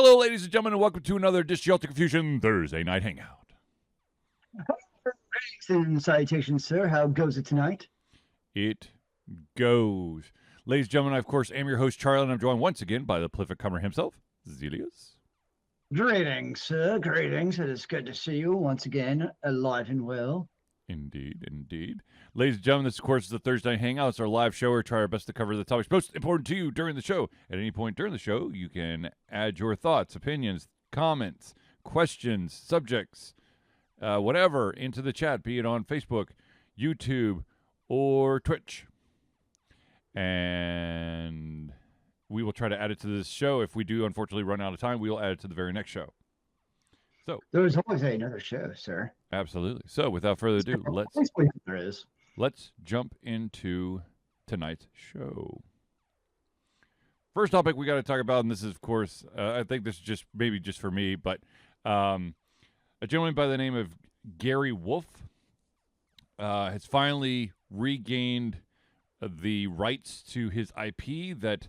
Hello, ladies and gentlemen, and welcome to another Disjunct Confusion Thursday Night Hangout. Greetings and salutations, sir. How goes it tonight? It goes. Ladies and gentlemen, I, of course, am your host, Charlie, and I'm joined once again by the prolific comer himself, Zealeus. Greetings, sir. Greetings. It is good to see you once again, alive and well. Indeed, indeed. Ladies and gentlemen, this, of course, is the Thursday Night Hangout. It's our live show where we try our best to cover the topics most important to you during the show. At any point during the show, you can add your thoughts, opinions, comments, questions, subjects, whatever, into the chat, be it on Facebook, YouTube, or Twitch. And we will try to add it to this show. If we do, unfortunately, run out of time, we will add it to the very next show. So there's always another show, sir. Absolutely. So without further ado, let's jump into tonight's show. First topic we got to talk about, and this is, of course, I think this is just maybe just for me, but a gentleman by the name of Gary Wolf has finally regained the rights to his IP that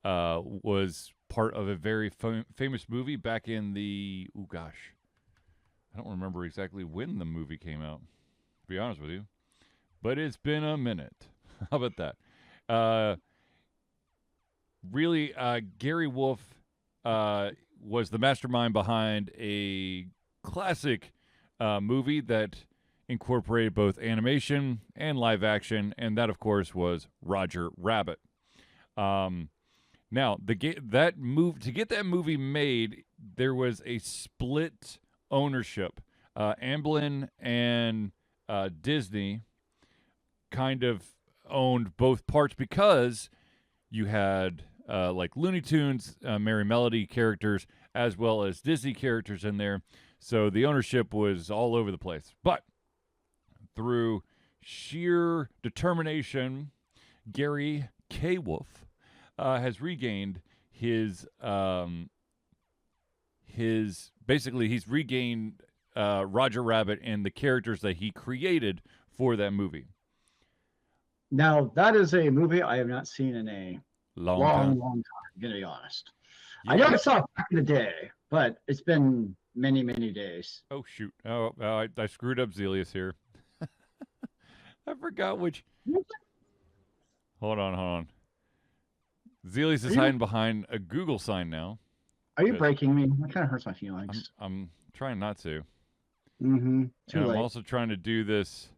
was part of a very famous movie back in the, I don't remember exactly when the movie came out, to be honest with you. But it's been a minute. How about that? Really, Gary Wolf was the mastermind behind a classic movie that incorporated both animation and live action, and that, of course, was Roger Rabbit. Now, to get that movie made, there was a split ownership. Amblin and Disney kind of owned both parts because you had like Looney Tunes, Merry Melody characters, as well as Disney characters in there. So the ownership was all over the place. But through sheer determination, Gary K. Wolf has regained he's regained Roger Rabbit and the characters that he created for that movie. Now, that is a movie I have not seen in a long time. I'm going to be honest. Yeah. I know I saw it back in the day, but it's been many, many days. Oh, shoot. I screwed up Zealeus here. I forgot which. Hold on. Zealeus is hiding behind a Google sign now. Are you breaking me? That kind of hurts my feelings. I'm trying not to. Mm-hmm. I'm also trying to do this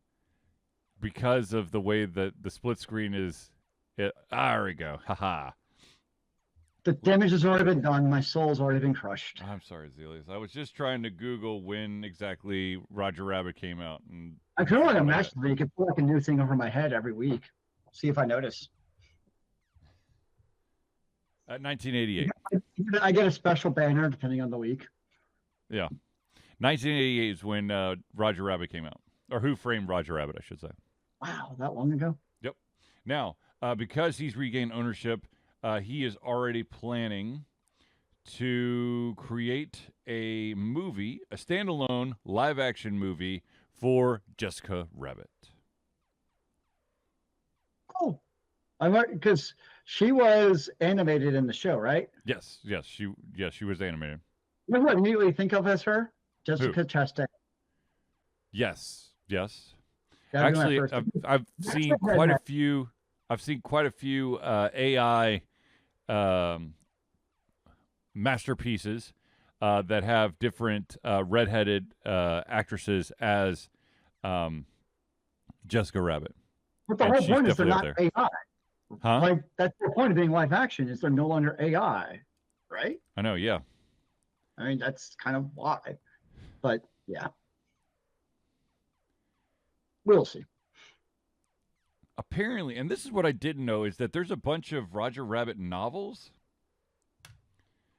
because of the way that the split screen is. There we go. Haha. The damage has already been done. My soul's already been crushed. I'm sorry, Zealeus. I was just trying to Google when exactly Roger Rabbit came out. And I could only imagine that you could put like a new thing over my head every week. See if I notice. 1988. I get a special banner depending on the week. Yeah. 1988 is when Roger Rabbit came out. Or Who Framed Roger Rabbit, I should say. Wow, that long ago? Yep. Now, because he's regained ownership, he is already planning to create a movie, a standalone live-action movie for Jessica Rabbit. Oh. Because she was animated in the show, right? Yes, she was animated. You know who I immediately think of as her? Jessica Chastain. Yes. Actually, I've seen quite a few. I've seen quite a few AI masterpieces that have different redheaded actresses as Jessica Rabbit. But the whole point is they're not AI. Huh? Like, that's the point of being live action is they're no longer AI, right? I know, yeah. I mean, that's kind of why. But, yeah. We'll see. Apparently, and this is what I didn't know, is that there's a bunch of Roger Rabbit novels.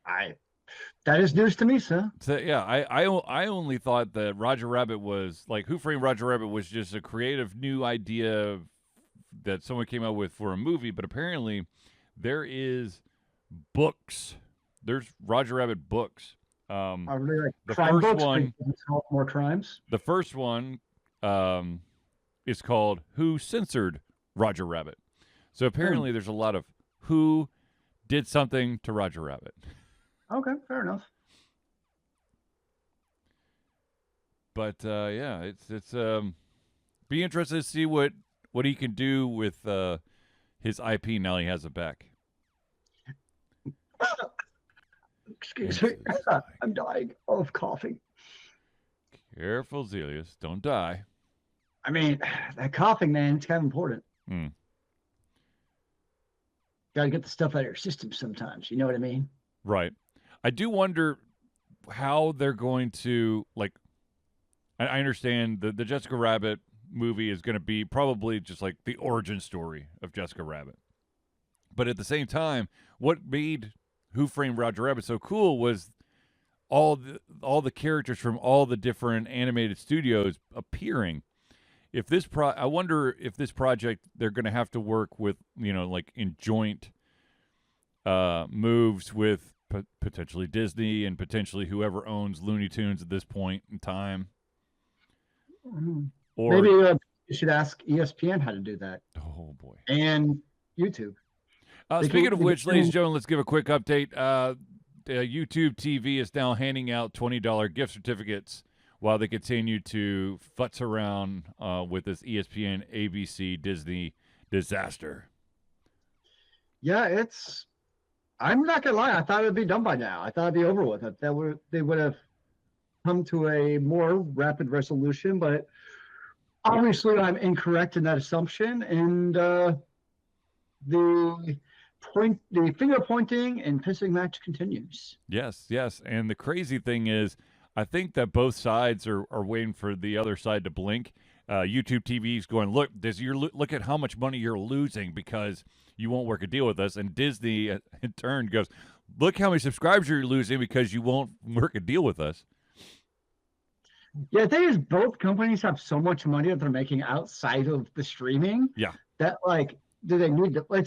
That is news to me, sir. So, yeah, I only thought that Roger Rabbit was, like, Who Framed Roger Rabbit was just a creative new idea that someone came up with for a movie, but apparently there is books. There's Roger Rabbit books. Are they like the crime first books? one, more crimes. The first one is called Who Censored Roger Rabbit. So apparently there's a lot of who did something to Roger Rabbit. Okay, fair enough. But yeah, it's be interested to see what he can do with his IP now he has it back. Excuse me, I'm dying of coughing. Careful, Zealeus, don't die. I mean, that coughing, man, it's kind of important. Got to get the stuff out of your system sometimes. You know what I mean? Right. I do wonder how they're going to, like, I understand the Jessica Rabbit movie is going to be probably just like the origin story of Jessica Rabbit. But at the same time, what made Who Framed Roger Rabbit so cool was all the characters from all the different animated studios appearing. If this I wonder if this project they're going to have to work with, like in joint moves with potentially Disney and potentially whoever owns Looney Tunes at this point in time. Or maybe you should ask ESPN how to do that. Oh boy! And YouTube. Speaking of which, ladies and gentlemen, let's give a quick update. YouTube TV is now handing out $20 gift certificates while they continue to futz around with this ESPN, ABC, Disney disaster. Yeah, I'm not gonna lie. I thought it would be done by now. I thought it'd be over with. They would have come to a more rapid resolution, but obviously I'm incorrect in that assumption. And the finger pointing and pissing match continues. Yes. And the crazy thing is, I think that both sides are waiting for the other side to blink. YouTube TV is going, look at how much money you're losing because you won't work a deal with us. And Disney, in turn, goes, look how many subscribers you're losing because you won't work a deal with us. Yeah, the thing is, both companies have so much money that they're making outside of the streaming. Yeah. That, like, do they need to, like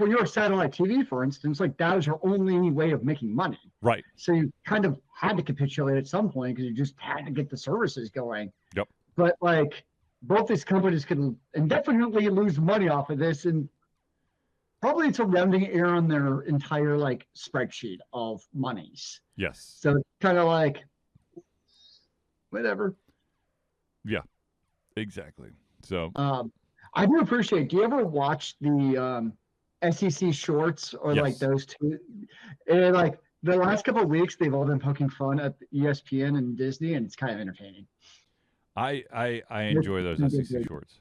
when you're satellite TV, for instance, like that was your only way of making money. Right. So you kind of had to capitulate at some point because you just had to get the services going. Yep. But like both these companies could indefinitely lose money off of this, and probably it's a rounding error on their entire like spreadsheet of monies. Yes. So it's kind of like whatever. Yeah, exactly. So I do appreciate. Do you ever watch the SEC shorts or like those two? And like the last couple of weeks, they've all been poking fun at ESPN and Disney, and it's kind of entertaining. I enjoy those SEC shorts.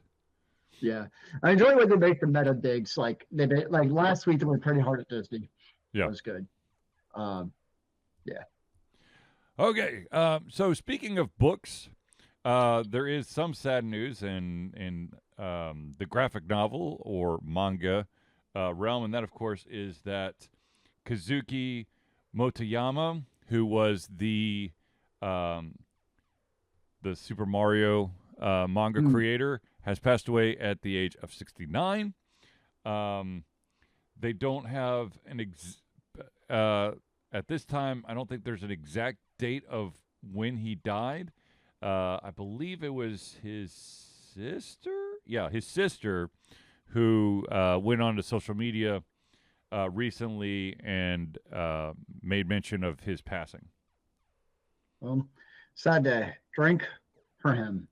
Yeah, I enjoy when they make the meta digs. Like like last week, they were pretty hard at Disney. Yeah, that was good. Yeah. Okay. So speaking of books, there is some sad news in the graphic novel or manga realm, and that, of course, is that Kazuki Motoyama, who was the Super Mario manga creator, has passed away at the age of 69. They don't have at this time, I don't think there's an exact date of when he died. I believe it was his sister. Yeah, his sister, who went on to social media recently and made mention of his passing. Well, sad day. Drink for him.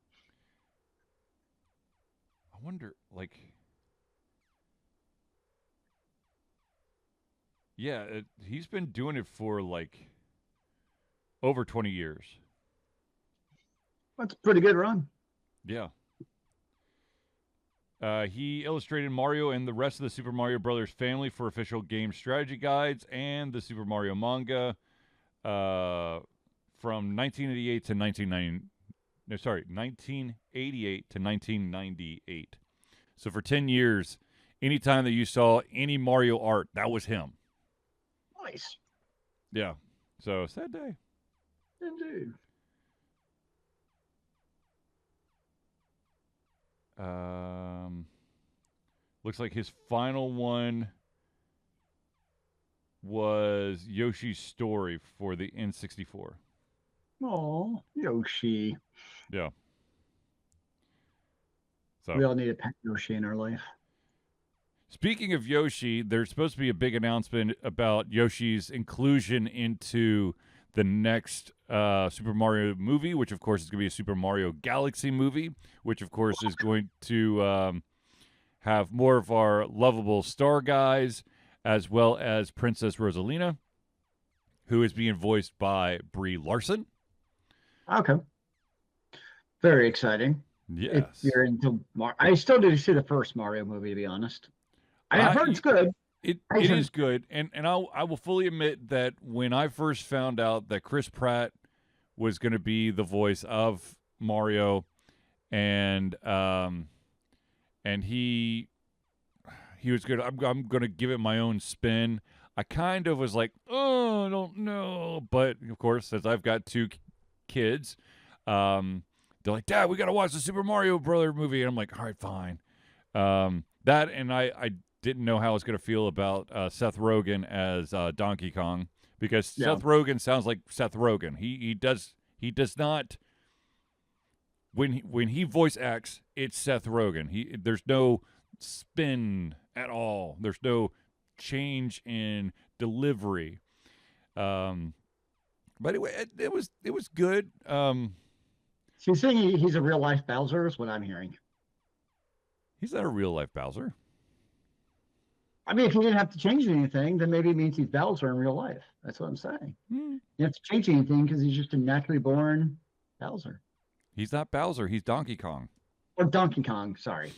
I wonder, like, yeah, he's been doing it for like over 20 years. That's a pretty good run. Yeah. He illustrated Mario and the rest of the Super Mario Brothers family for official game strategy guides and the Super Mario manga from 1988 to 1988 to 1998. So for 10 years, anytime that you saw any Mario art, that was him. Nice. Yeah. So sad day. Indeed. Looks like his final one was Yoshi's Story for the N64. Oh, Yoshi. Yeah. So we all need a pet Yoshi in our life. Speaking of Yoshi, there's supposed to be a big announcement about Yoshi's inclusion into the next Super Mario movie, which of course is going to be a Super Mario Galaxy movie, which of course is going to have more of our lovable star guys, as well as Princess Rosalina, who is being voiced by Brie Larson. Okay. Very exciting. Yes. If you're into I still need to see the first Mario movie, to be honest. I've heard it's good. It is good, and I will fully admit that when I first found out that Chris Pratt was going to be the voice of Mario, and he was good. I'm going to give it my own spin. I kind of was like, oh, I don't know, but of course, as I've got two kids, they're like, Dad, we got to watch the Super Mario Brother movie, and I'm like, all right, fine. That and I didn't know how I was going to feel about Seth Rogen as Donkey Kong, because Seth Rogen sounds like Seth Rogen. He does not, when he voice acts, it's Seth Rogen. There's no spin at all. There's no change in delivery. But anyway, it was good. So you're saying he's a real life Bowser is what I'm hearing. He's not a real life Bowser. I mean, if you didn't have to change anything, then maybe it means he's Bowser in real life. That's what I'm saying. You have to change anything because he's just a naturally born Bowser. He's not Bowser. He's Donkey Kong. Or Donkey Kong, sorry.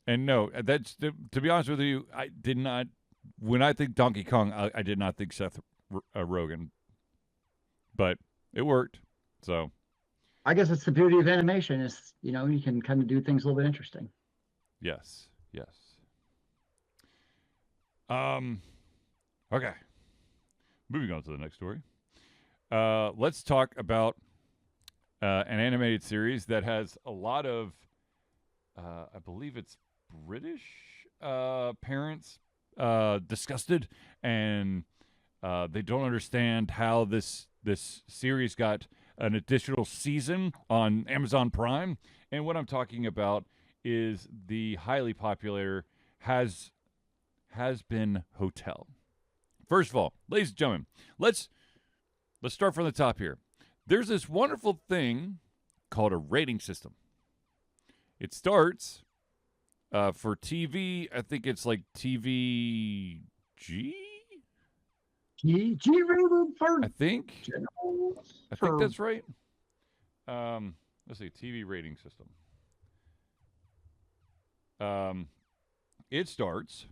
And no, that's to be honest with you, I did not. When I think Donkey Kong, I did not think Seth Rogen. But it worked. So I guess it's the beauty of animation is, you can kind of do things a little bit interesting. Yes. Okay. Moving on to the next story. Let's talk about an animated series that has a lot of, I believe it's British parents disgusted, and they don't understand how this series got an additional season on Amazon Prime. And what I'm talking about is the highly popular Has Been Hotel. First of all, ladies and gentlemen, let's start from the top here. There's this wonderful thing called a rating system. It starts for TV. I think it's like TVG. G rated for. I think that's right. Let's see, TV rating system. It starts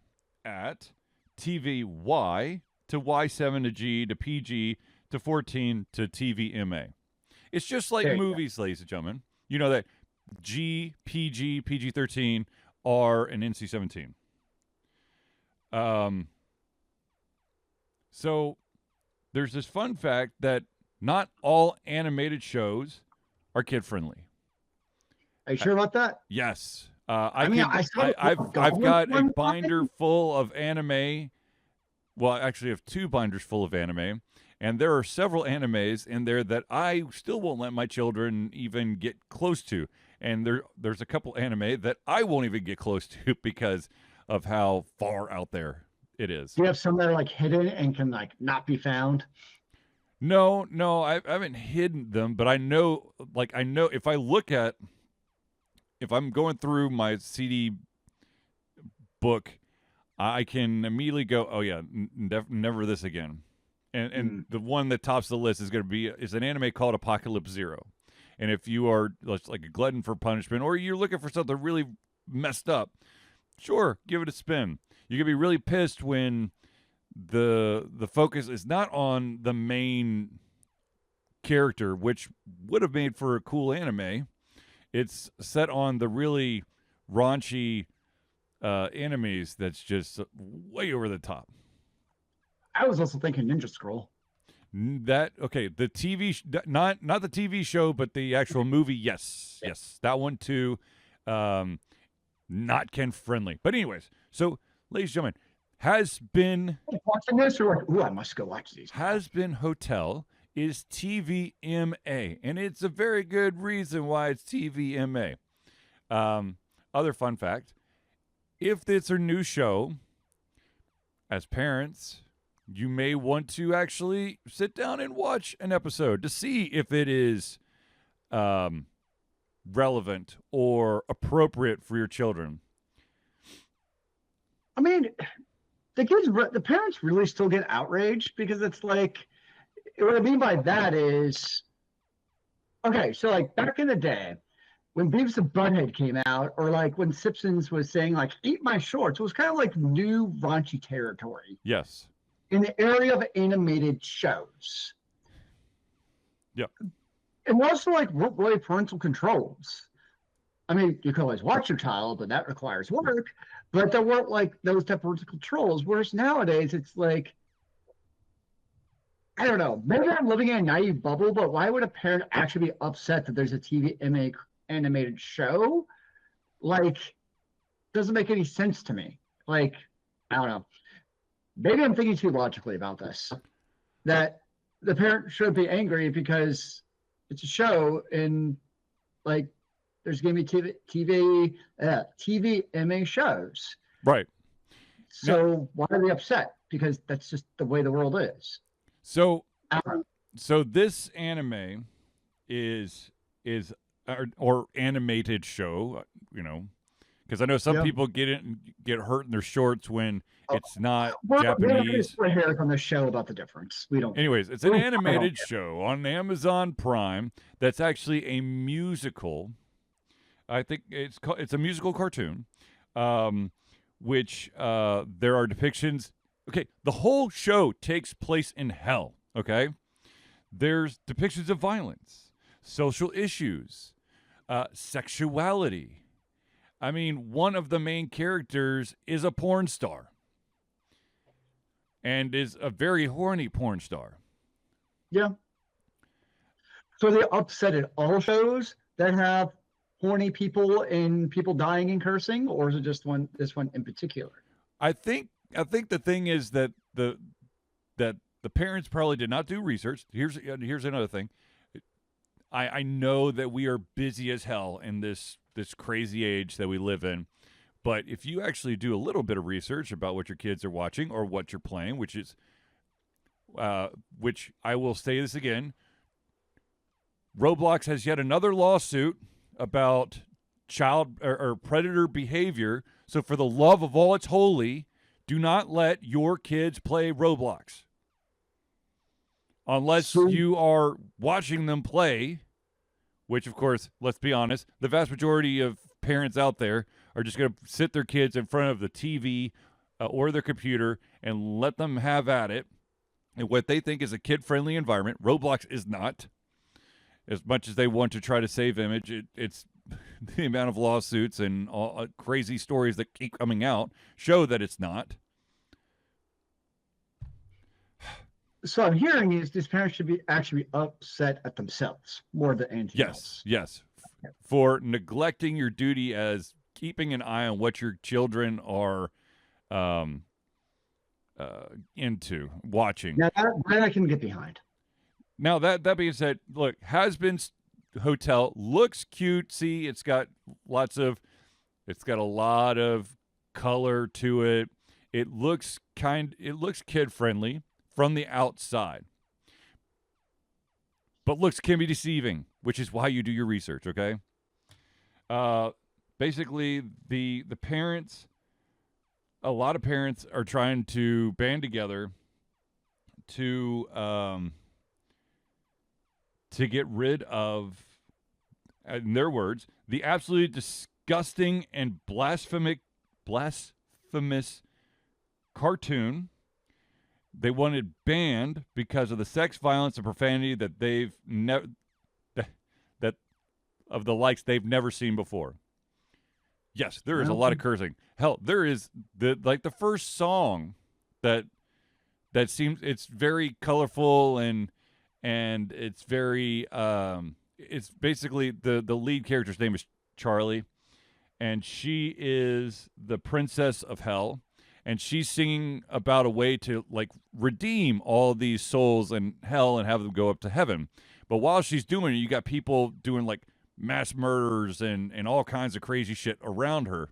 at TVY to Y7 to G to PG to 14 to TVMA. It's just like movies, ladies and gentlemen. You know that G, PG, PG-13, R, and NC-17. So there's this fun fact that not all animated shows are kid-friendly. Are you sure about that? Yes. I've got a binder full of anime. Well, I actually have two binders full of anime, and there are several animes in there that I still won't let my children even get close to. And there's a couple anime that I won't even get close to because of how far out there it is. Do you have some that are like hidden and can like not be found? No, I haven't hidden them, but I know if I'm going through my CD book, I can immediately go, oh yeah, never this again. And the one that tops the list is an anime called Apocalypse Zero. And if you are like a glutton for punishment, or you're looking for something really messed up, sure, give it a spin. You're gonna be really pissed when the focus is not on the main character, which would have made for a cool anime. It's set on the really raunchy enemies that's just way over the top. I was also thinking Ninja Scroll. The TV not the TV show, but the actual movie. Yes, that one too. Not Ken friendly, but anyways. So, ladies and gentlemen, Has Been watching this, or like, I must go watch these. Has Been Hotel is TVMA, and it's a very good reason why it's TVMA. Other fun fact: if it's a new show, as parents, you may want to actually sit down and watch an episode to see if it is relevant or appropriate for your children. I mean, the parents really still get outraged because it's like, what I mean by that is, okay, so like back in the day, when Beavis and Butthead came out, or like when Simpsons was saying like "eat my shorts," it was kind of like new raunchy territory. Yes. In the area of animated shows. Yep. And also like really parental controls. I mean, you can always watch your child, but that requires work. But there weren't like those type of controls. Whereas nowadays, it's like, I don't know. Maybe I'm living in a naive bubble, but why would a parent actually be upset that there's a TV animated show? Like, doesn't make any sense to me. Like, I don't know. Maybe I'm thinking too logically about this. That the parent should be angry because it's a show and like there's going to be TV MA shows. Right. So why are they upset? Because that's just the way the world is. So this anime is or animated show, you know, because I know some people get hurt in their shorts when it's not Japanese. We're here on the show about the difference. We don't. Anyways, it's an animated show on Amazon Prime that's actually a musical. I think it's a musical cartoon, which there are depictions. Okay, the whole show takes place in hell, okay? There's depictions of violence, social issues, sexuality. I mean, one of the main characters is a porn star and is a very horny porn star. Yeah. So they upset at all shows that have horny people and people dying and cursing, or is it just this one in particular? I think the thing is that the parents probably did not do research. Here's another thing. I know that we are busy as hell in this crazy age that we live in, but if you actually do a little bit of research about what your kids are watching or what you're playing, which I will say this again, Roblox has yet another lawsuit about child or predator behavior. So for the love of all that's holy, do not let your kids play Roblox. Unless you are watching them play, which, of course, let's be honest, the vast majority of parents out there are just going to sit their kids in front of the TV or their computer and let them have at it in what they think is a kid-friendly environment. Roblox is not. As much as they want to try to save image, it's the amount of lawsuits and all crazy stories that keep coming out show that it's not. So I'm hearing is these parents should be actually upset at themselves more than anything else. Yes. For neglecting your duty as keeping an eye on what your children are into watching. Now that I can get behind. Now that being said, look, Has-Been's Hotel looks cutesy. It's got a lot of color to it. It looks kid friendly from the outside, but looks can be deceiving, which is why you do your research. Okay. Basically, the parents, a lot of parents are trying to band together to get rid of, in their words, the absolutely disgusting and blasphemous cartoon. They wanted banned because of the sex, violence, and profanity that they've never that of the likes they've never seen before. Yes, there is a lot of cursing. Hell, there is the first song that seems, it's very colorful and it's very it's basically the lead character's name is Charlie, and she is the princess of hell, and she's singing about a way to like redeem all these souls in hell and have them go up to heaven. But while she's doing it, you got people doing like mass murders and all kinds of crazy shit around her.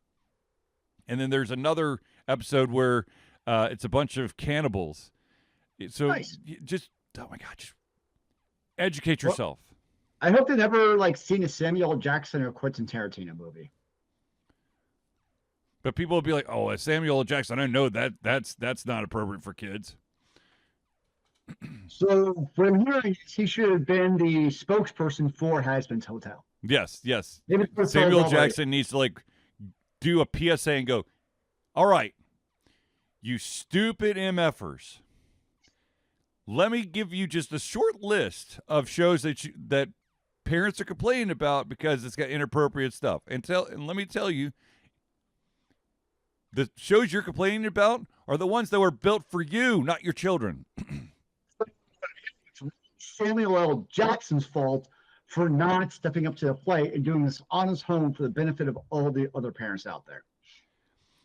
And then there's another episode where it's a bunch of cannibals. So Nice. just, oh my God, just educate yourself. I hope they never like seen a Samuel L. Jackson or Quentin Tarantino movie. But people will be like, "Oh, Samuel L. Jackson, I know that's not appropriate for kids." So what I'm hearing is he should have been the spokesperson for Has-Been's Hotel. Yes. Maybe Samuel L. Jackson needs to like do a PSA and go, "All right, you stupid MFers. Let me give you just a short list of shows that parents are complaining about because it's got inappropriate stuff. And let me tell you, the shows you're complaining about are the ones that were built for you, not your children." Samuel L. Jackson's fault for not stepping up to the plate and doing this on his own for the benefit of all the other parents out there.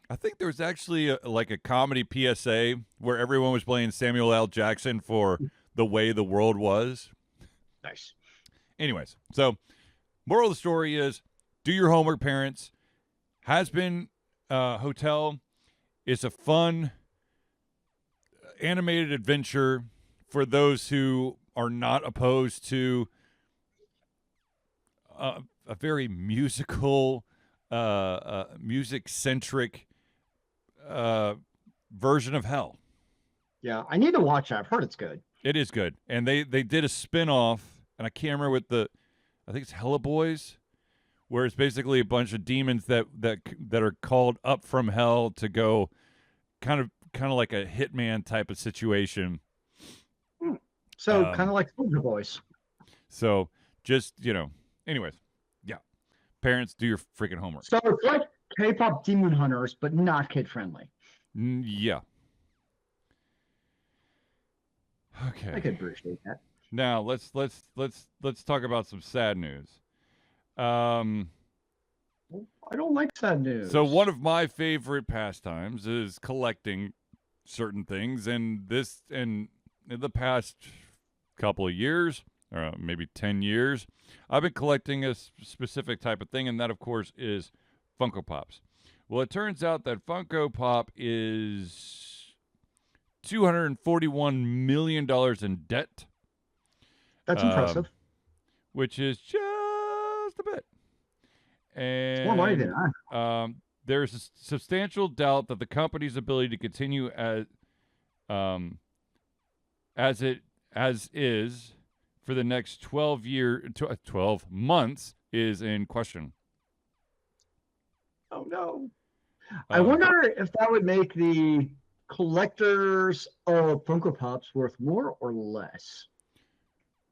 I think there was actually a comedy PSA where everyone was playing Samuel L. Jackson for The Way the World Was. Nice. Anyways, so moral of the story is do your homework, parents. Has-Been Hotel is a fun animated adventure for those who are not opposed to a very musical, music-centric version of hell. Yeah, I need to watch it. I've heard it's good. It is good. And they did a spin-off, and I can't remember what I think it's Hella Boys, where it's basically a bunch of demons that are called up from hell to go kind of like a hitman type of situation. So kind of like Soldier Boys. So just, anyways, yeah. Parents, do your freaking homework. So it's like K-pop Demon Hunters, but not kid-friendly. Yeah. Okay. I could appreciate that. Now let's talk about some sad news. I don't like sad news. So one of my favorite pastimes is collecting certain things, and in the past couple of years, or maybe 10 years, I've been collecting a specific type of thing, and that, of course, is Funko Pops. Well, it turns out that Funko Pop is $241 million in debt. That's impressive. Which is just a bit. And it's more money than I. There's a substantial doubt that the company's ability to continue as is for the next 12 months is in question. Oh no. I wonder if that would make the collectors of Funko Pops worth more or less.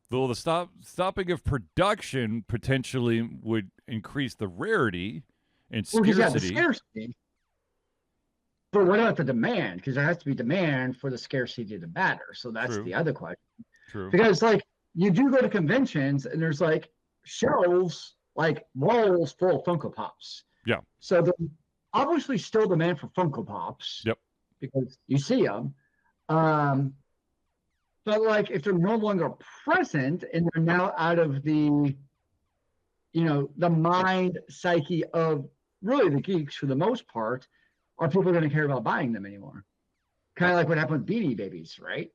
Though the stopping of production potentially would increase the rarity and scarcity. Well, the scarcity. But what about the demand? Because there has to be demand for the scarcity to matter. So that's the other question. True. Because you do go to conventions and there's shelves, walls full of Funko Pops. Yeah. So there's obviously still demand for Funko Pops. Yep. Because you see them. But if they're no longer present and they're now out of the, the mind psyche of really the geeks for the most part, are people going to care about buying them anymore? Kind of like what happened with Beanie Babies, right?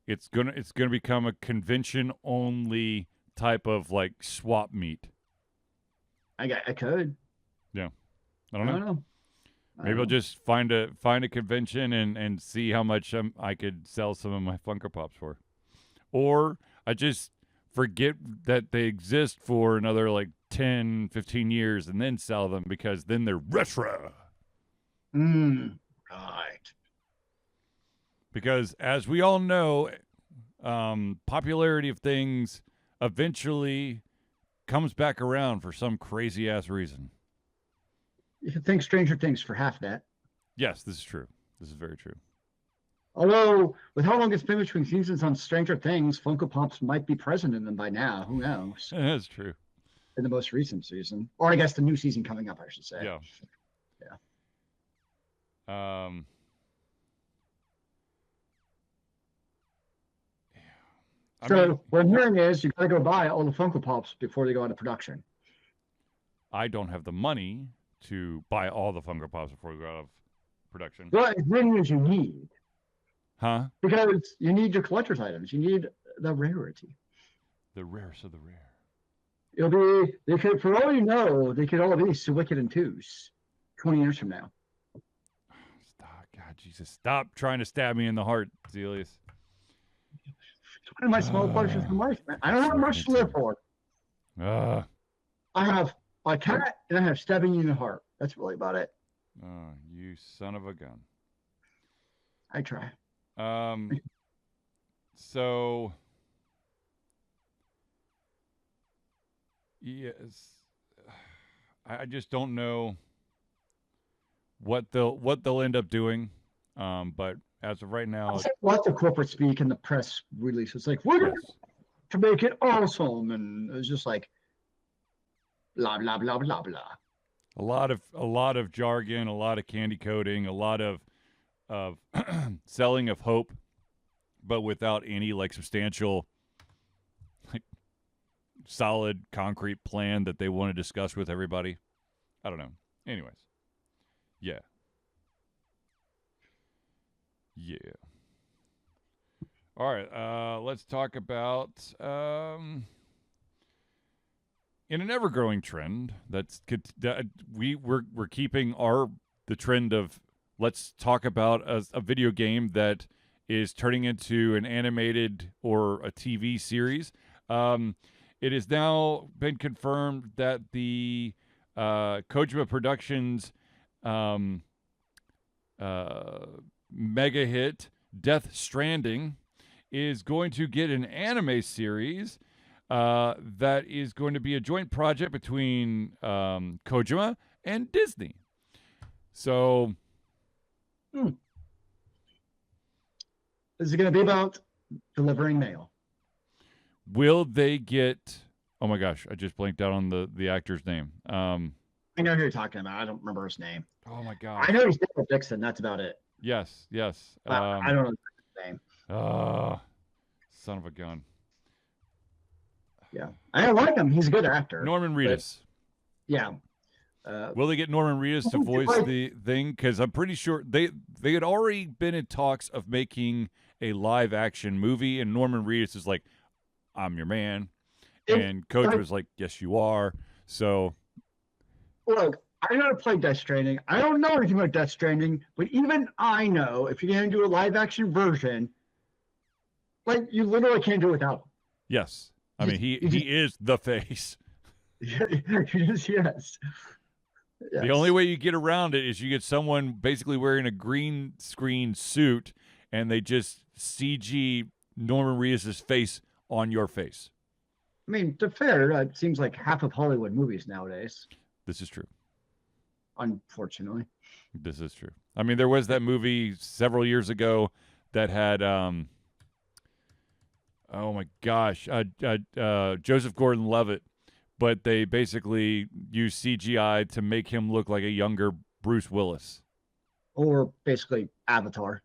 It's gonna become a convention only type of swap meet. I could. Yeah, I don't know. Maybe I'll just find a convention and see how much I could sell some of my Funko Pops for, or I just forget that they exist for another 10, 15 years and then sell them because then they're retro. Right. Because as we all know, popularity of things eventually comes back around for some crazy ass reason. You can thank Stranger Things for half that. Yes, this is true. This is very true. Although, with how long it's been between seasons on Stranger Things, Funko Pops might be present in them by now. Who knows? That's true. In the most recent season. Or I guess the new season coming up, I should say. Yeah. What I'm hearing is you got to go buy all the Funko Pops before they go into production. I don't have the money to buy all the Funko Pops before we go out of production. Well, as many as you need. Huh? Because you need your collector's items. You need the rarity. The rarest of the rare. It'll be, they could, for all you know, they could all be Wicked and Twos 20 years from now. Stop. God, Jesus. Stop trying to stab me in the heart, Zealeus. It's one of my small pleasures in life, man. I don't have much to live for. I have my cat and I have stabbing you in the heart. That's really about it. Oh, you son of a gun. I try. So yes, I just don't know what they'll end up doing. But as of right now, lots of corporate speak in the press release. It's like, we're going to make it awesome, and it's just like blah blah blah blah blah. A lot of jargon, a lot of candy coating, a lot of selling of hope, but without any like substantial, like solid concrete plan that they want to discuss with everybody. I don't know. Anyways, yeah. All right, let's talk about in an ever-growing trend we're keeping the trend of let's talk about a video game that is turning into an animated or a TV series. It has now been confirmed that the Kojima Productions mega hit Death Stranding is going to get an anime series that is going to be a joint project between Kojima and Disney. So, is it going to be about delivering mail? Will they get? Oh my gosh, I just blanked out on the actor's name. I know who you're talking about. I don't remember his name. Oh my gosh. I know he's David Dixon. That's about it. Yes. I don't know his name. Son of a gun. Yeah, I like him. He's a good actor. Norman Reedus. Yeah. Will they get Norman Reedus to voice the thing? Because I'm pretty sure they had already been in talks of making a live action movie, and Norman Reedus is like, "I'm your man," and Coach was like, "Yes, you are." So, look, I know to play Death Stranding. I don't know anything about Death Stranding, but even I know if you're going to do a live action version, like you literally can't do it without him. Yes. I mean, he is the face. Yes. The only way you get around it is you get someone basically wearing a green screen suit, and they just CG Norman Reedus' face on your face. I mean, to be fair, it seems like half of Hollywood movies nowadays. This is true. Unfortunately. This is true. I mean, there was that movie several years ago that had... oh my gosh, Joseph Gordon-Levitt, but they basically used CGI to make him look like a younger Bruce Willis. Or basically Avatar.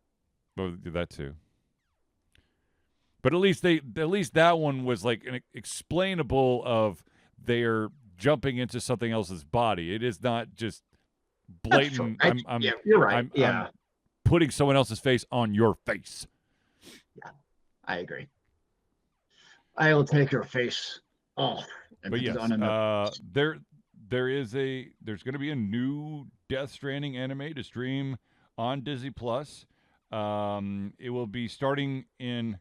Oh, that too. But at least that one was like an explainable of they're jumping into something else's body. It is not just blatant. Yeah, you're right. I'm putting someone else's face on your face. Yeah, I agree. I will take your face off. But yes, there's going to be a new Death Stranding anime to stream on Disney Plus. It will be starting in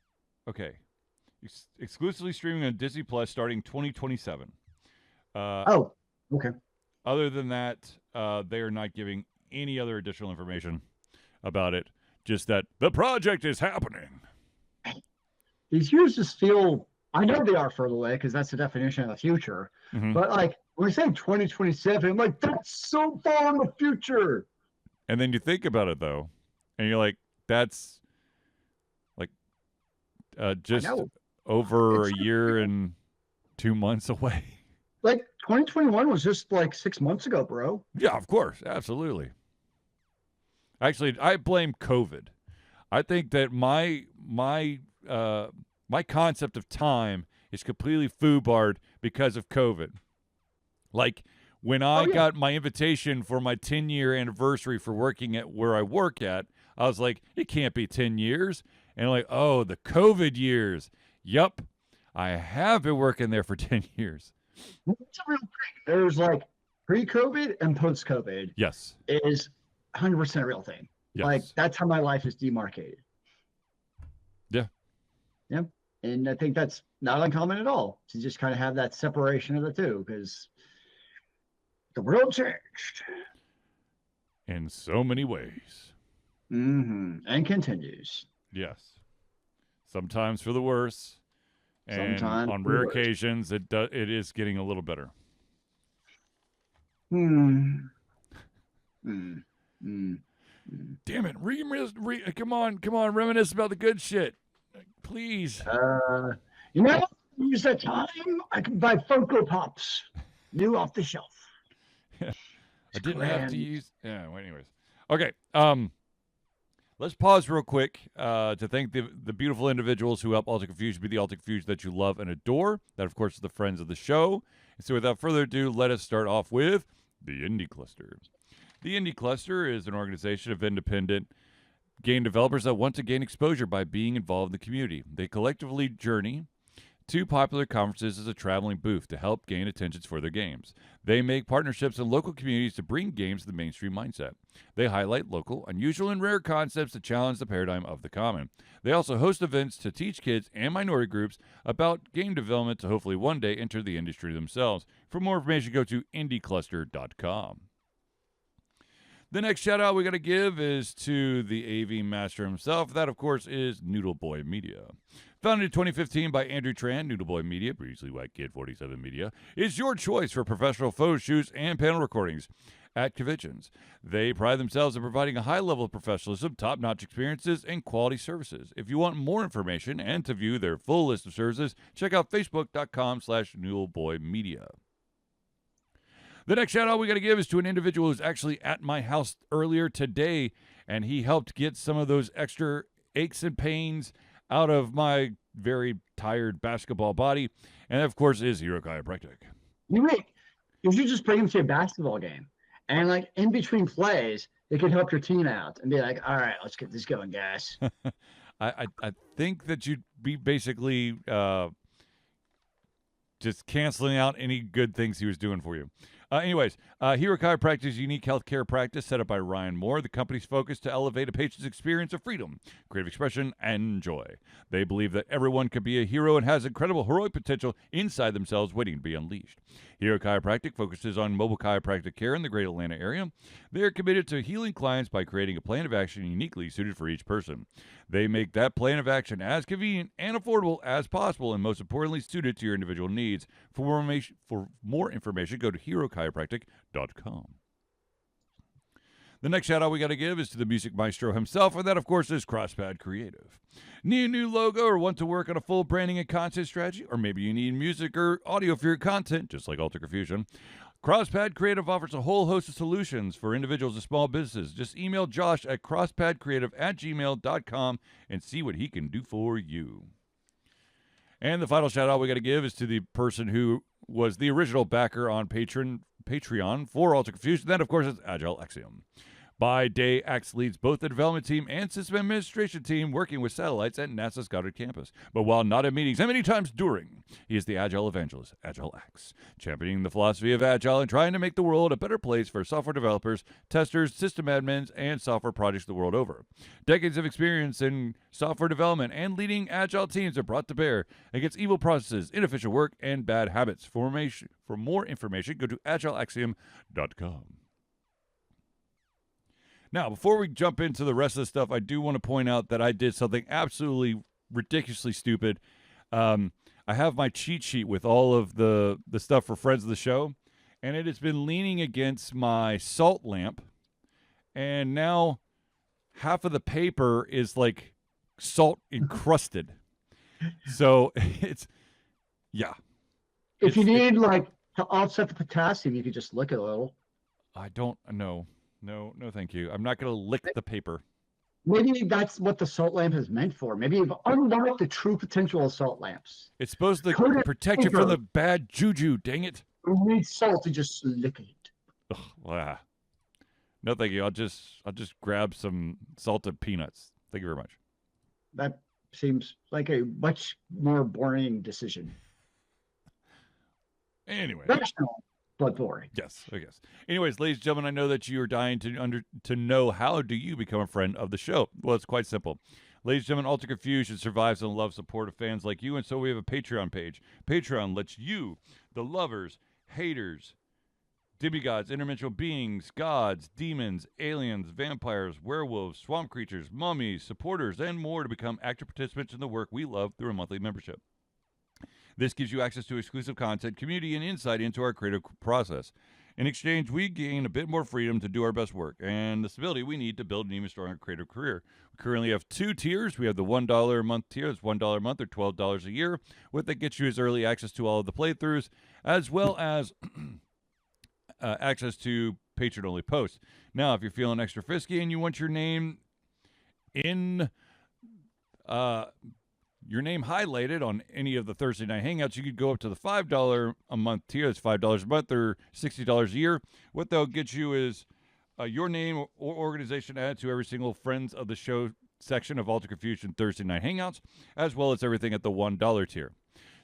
exclusively streaming on Disney Plus starting 2027. Okay. Other than that, they are not giving any other additional information about it. Just that the project is happening. These years just feel. I know they are further away because that's the definition of the future. Mm-hmm. But like we're saying 2027, I'm like, that's so far in the future. And then you think about it though, and you're like, that's like just over a year and 2 months away. Like 2021 was just like 6 months ago, bro. Yeah, of course, absolutely. Actually, I blame COVID. I think that my concept of time is completely foobarred because of COVID. Like, When I got my invitation for my 10-year anniversary for working at where I work at, I was like, it can't be 10 years. And I'm like, oh, the COVID years. Yup. I have been working there for 10 years. It's a real thing. There's like pre-COVID and post-COVID. Yes. Is 100% a real thing. Yes. Like, that's how my life is demarcated. Yeah. Yeah. And I think that's not uncommon at all to just kind of have that separation of the two, because the world changed. In so many ways. Mm-hmm. And continues. Yes. Sometimes for the worse. And sometimes on rare occasions, it is getting a little better. Damn it. Come on, reminisce about the good shit. Please. Use that time, I can buy Funko Pops. New off the shelf. I didn't have to use... Yeah, well, anyways. Okay. Let's pause real quick to thank the beautiful individuals who help Alter Confusion be the Alter Confusion that you love and adore. That, of course, is the friends of the show. And so without further ado, let us start off with the Indie Cluster. The Indie Cluster is an organization of independent game developers that want to gain exposure by being involved in the community. They collectively journey to popular conferences as a traveling booth to help gain attention for their games. They make partnerships in local communities to bring games to the mainstream mindset. They highlight local, unusual, and rare concepts to challenge the paradigm of the common. They also host events to teach kids and minority groups about game development to hopefully one day enter the industry themselves. For more information, go to indiecluster.com. The next shout out we got to give is to the AV master himself. That, of course, is Noodle Boy Media. Founded in 2015 by Andrew Tran, Noodle Boy Media, previously White Kid 47 Media, is your choice for professional photo shoots and panel recordings at conventions. They pride themselves in providing a high level of professionalism, top-notch experiences, and quality services. If you want more information and to view their full list of services, check out facebook.com/noodleboymedia. The next shout out we got to give is to an individual who's actually at my house earlier today, and he helped get some of those extra aches and pains out of my very tired basketball body, and that, of course, is Hero Chiropractic. You should just bring him to a basketball game, and like in between plays, they can help your team out and be like, "All right, let's get this going, guys." I think that you'd be basically just canceling out any good things he was doing for you. Anyways, Hero Chiropractic's unique healthcare practice set up by Ryan Moore. The company's focus to elevate a patient's experience of freedom, creative expression, and joy. They believe that everyone can be a hero and has incredible heroic potential inside themselves waiting to be unleashed. Hero Chiropractic focuses on mobile chiropractic care in the greater Atlanta area. They are committed to healing clients by creating a plan of action uniquely suited for each person. They make that plan of action as convenient and affordable as possible, and most importantly, suited to your individual needs. For more information, go to herochiropractic.com. The next shout out we got to give is to the music maestro himself, and that, of course, is CrossPad Creative. Need a new logo or want to work on a full branding and content strategy? Or maybe you need music or audio for your content, just like Alter Confusion. CrossPad Creative offers a whole host of solutions for individuals and small businesses. Just email Josh at crosspadcreative@gmail.com and see what he can do for you. And the final shout out we got to give is to the person who was the original backer on Patreon for Alter Confusion. That, of course, is Agile Axiom. By day, Axe leads both the development team and system administration team working with satellites at NASA's Goddard campus. But while not in meetings and many times during, he is the Agile evangelist, Agile Axe, championing the philosophy of Agile and trying to make the world a better place for software developers, testers, system admins, and software projects the world over. Decades of experience in software development and leading Agile teams are brought to bear against evil processes, inefficient work, and bad habits. For more information, go to agileaxiom.com. Now, before we jump into the rest of the stuff, I do want to point out that I did something absolutely ridiculously stupid. I have my cheat sheet with all of the stuff for friends of the show, and it has been leaning against my salt lamp, and now half of the paper is like salt encrusted. So it's, yeah. If you need like to offset the potassium, you could just lick it a little. I don't know. No, thank you. I'm not going to lick the paper. Maybe that's what the salt lamp is meant for. Maybe you've unlocked the true potential of salt lamps. It's supposed to protect you from the bad juju, dang it. We need salt to just lick it. Ugh, wow. No, thank you. I'll just grab some salted peanuts. Thank you very much. That seems like a much more boring decision. Anyway. Rational, but boring. Yes, I guess. Anyways, ladies and gentlemen, I know that you are dying to know how do you become a friend of the show. Well, it's quite simple. Ladies and gentlemen, Alter Confusion survives on the love support of fans like you, and so we have a Patreon page. Patreon lets you, the lovers, haters, demigods, interdimensional beings, gods, demons, aliens, vampires, werewolves, swamp creatures, mummies, supporters, and more to become active participants in the work we love through a monthly membership. This gives you access to exclusive content, community, and insight into our creative process. In exchange, we gain a bit more freedom to do our best work and the stability we need to build an even stronger creative career. We currently have 2 tiers. We have the $1 a month tier. That's $1 a month or $12 a year. What that gets you is early access to all of the playthroughs, as well as access to patron-only posts. Now, if you're feeling extra frisky and you want your name in your name highlighted on any of the Thursday night hangouts, you could go up to the $5 a month tier. That's $5 a month or $60 a year. What they'll get you is your name or organization added to every single Friends of the Show section of Alter Confusion Thursday night hangouts, as well as everything at the $1 tier.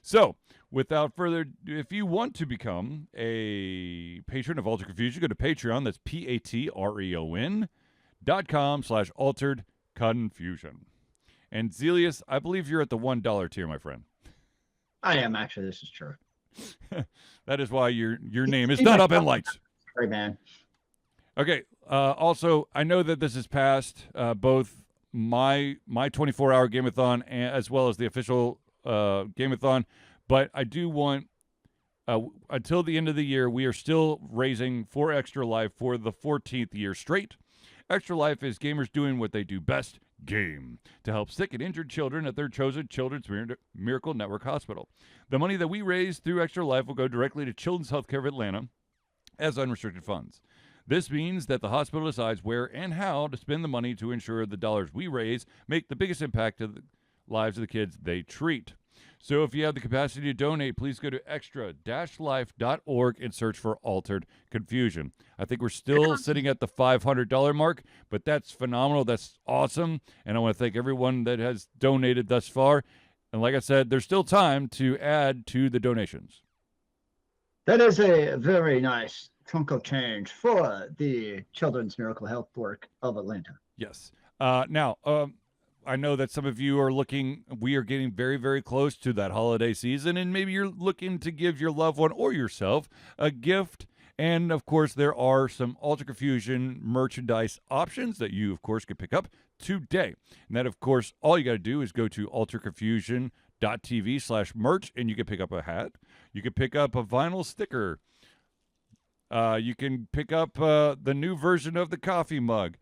So, without further ado, if you want to become a patron of Alter Confusion, go to Patreon. That's patreon.com/altered confusion. And Zealeus, I believe you're at the $1 tier, my friend. I am, actually. This is true. That is why your name is not up in lights. Great, man. Okay. Also, I know that this is past both my 24-hour Gameathon as well as the official Gameathon, but I do want, until the end of the year, we are still raising for Extra Life for the 14th year straight. Extra Life is gamers doing what they do best, game, to help sick and injured children at their chosen Children's Miracle Network Hospital. The money that we raise through Extra Life will go directly to Children's Healthcare of Atlanta as unrestricted funds. This means that the hospital decides where and how to spend the money to ensure the dollars we raise make the biggest impact to the lives of the kids they treat. So if you have the capacity to donate, please go to extra-life.org and search for Altered Confusion. I think we're still sitting at the $500 mark, but that's phenomenal. That's awesome. And I want to thank everyone that has donated thus far. And like I said, there's still time to add to the donations. That is a very nice Funko change for the Children's Miracle Health Work of Atlanta. Yes. Now, I know that some of you are we are getting very, very close to that holiday season, and maybe you're looking to give your loved one or yourself a gift. And, of course, there are some Alter Confusion merchandise options that you, of course, can pick up today. And that, of course, all you got to do is go to alterconfusion.tv/merch, and you can pick up a hat. You can pick up a vinyl sticker. You can pick up the new version of the coffee mug.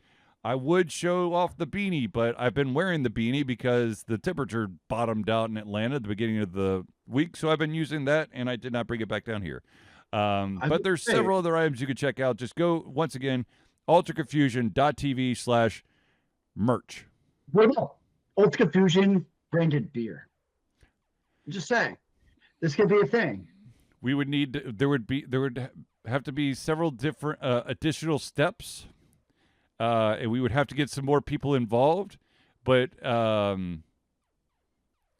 I would show off the beanie, but I've been wearing the beanie because the temperature bottomed out in Atlanta at the beginning of the week, so I've been using that, and I did not bring it back down here. But there's several other items you can check out. Just go, once again, alterconfusion.tv/merch. What about Alter Confusion branded beer? I'm just saying, this could be a thing. We would need, there would have to be several different additional steps. And we would have to get some more people involved, but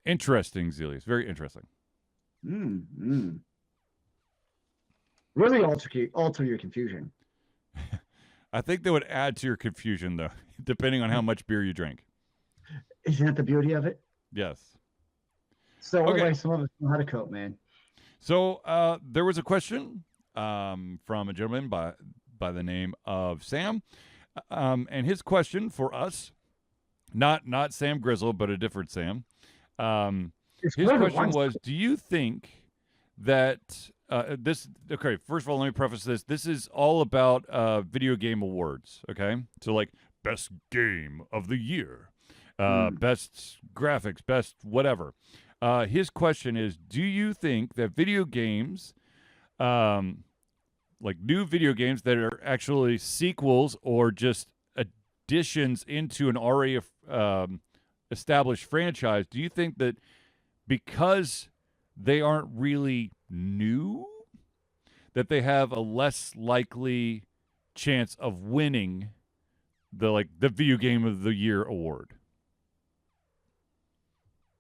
interesting, Zealeus. Very interesting. Really alter your confusion. I think they would add to your confusion, though, depending on how much beer you drink. Isn't that the beauty of it? Yes. So anyway, some of us know how to cope, man. So there was a question from a gentleman by the name of Sam. And his question for us, not Sam Grizzle, but a different Sam. His question was, do you think that okay, first of all, let me preface this. This is all about video game awards, okay? So like best game of the year, best graphics, best whatever. His question is, do you think that video games, like new video games that are actually sequels or just additions into an already established franchise, do you think that because they aren't really new, that they have a less likely chance of winning the video game of the year award?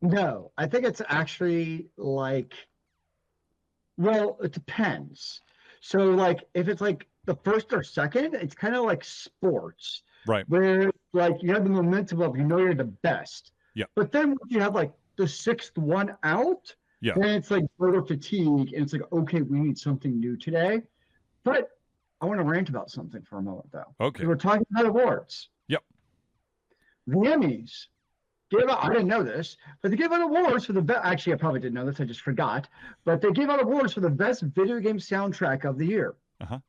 No, I think it's actually like, well, it depends. So like if it's like the first or second, it's kind of like sports, Right. where like you have the momentum of you're the best. Yeah. But then when you have like the sixth one out, Yeah. then it's like voter fatigue, and it's like, okay, we need something new today. But I want to rant about something for a moment though. Okay. We're talking about awards. Yep. The Emmys give out, I didn't know this, but they give out awards for the best. Actually, I probably didn't know this, I just forgot. But they give out awards for the best video game soundtrack of the year. Uh-huh.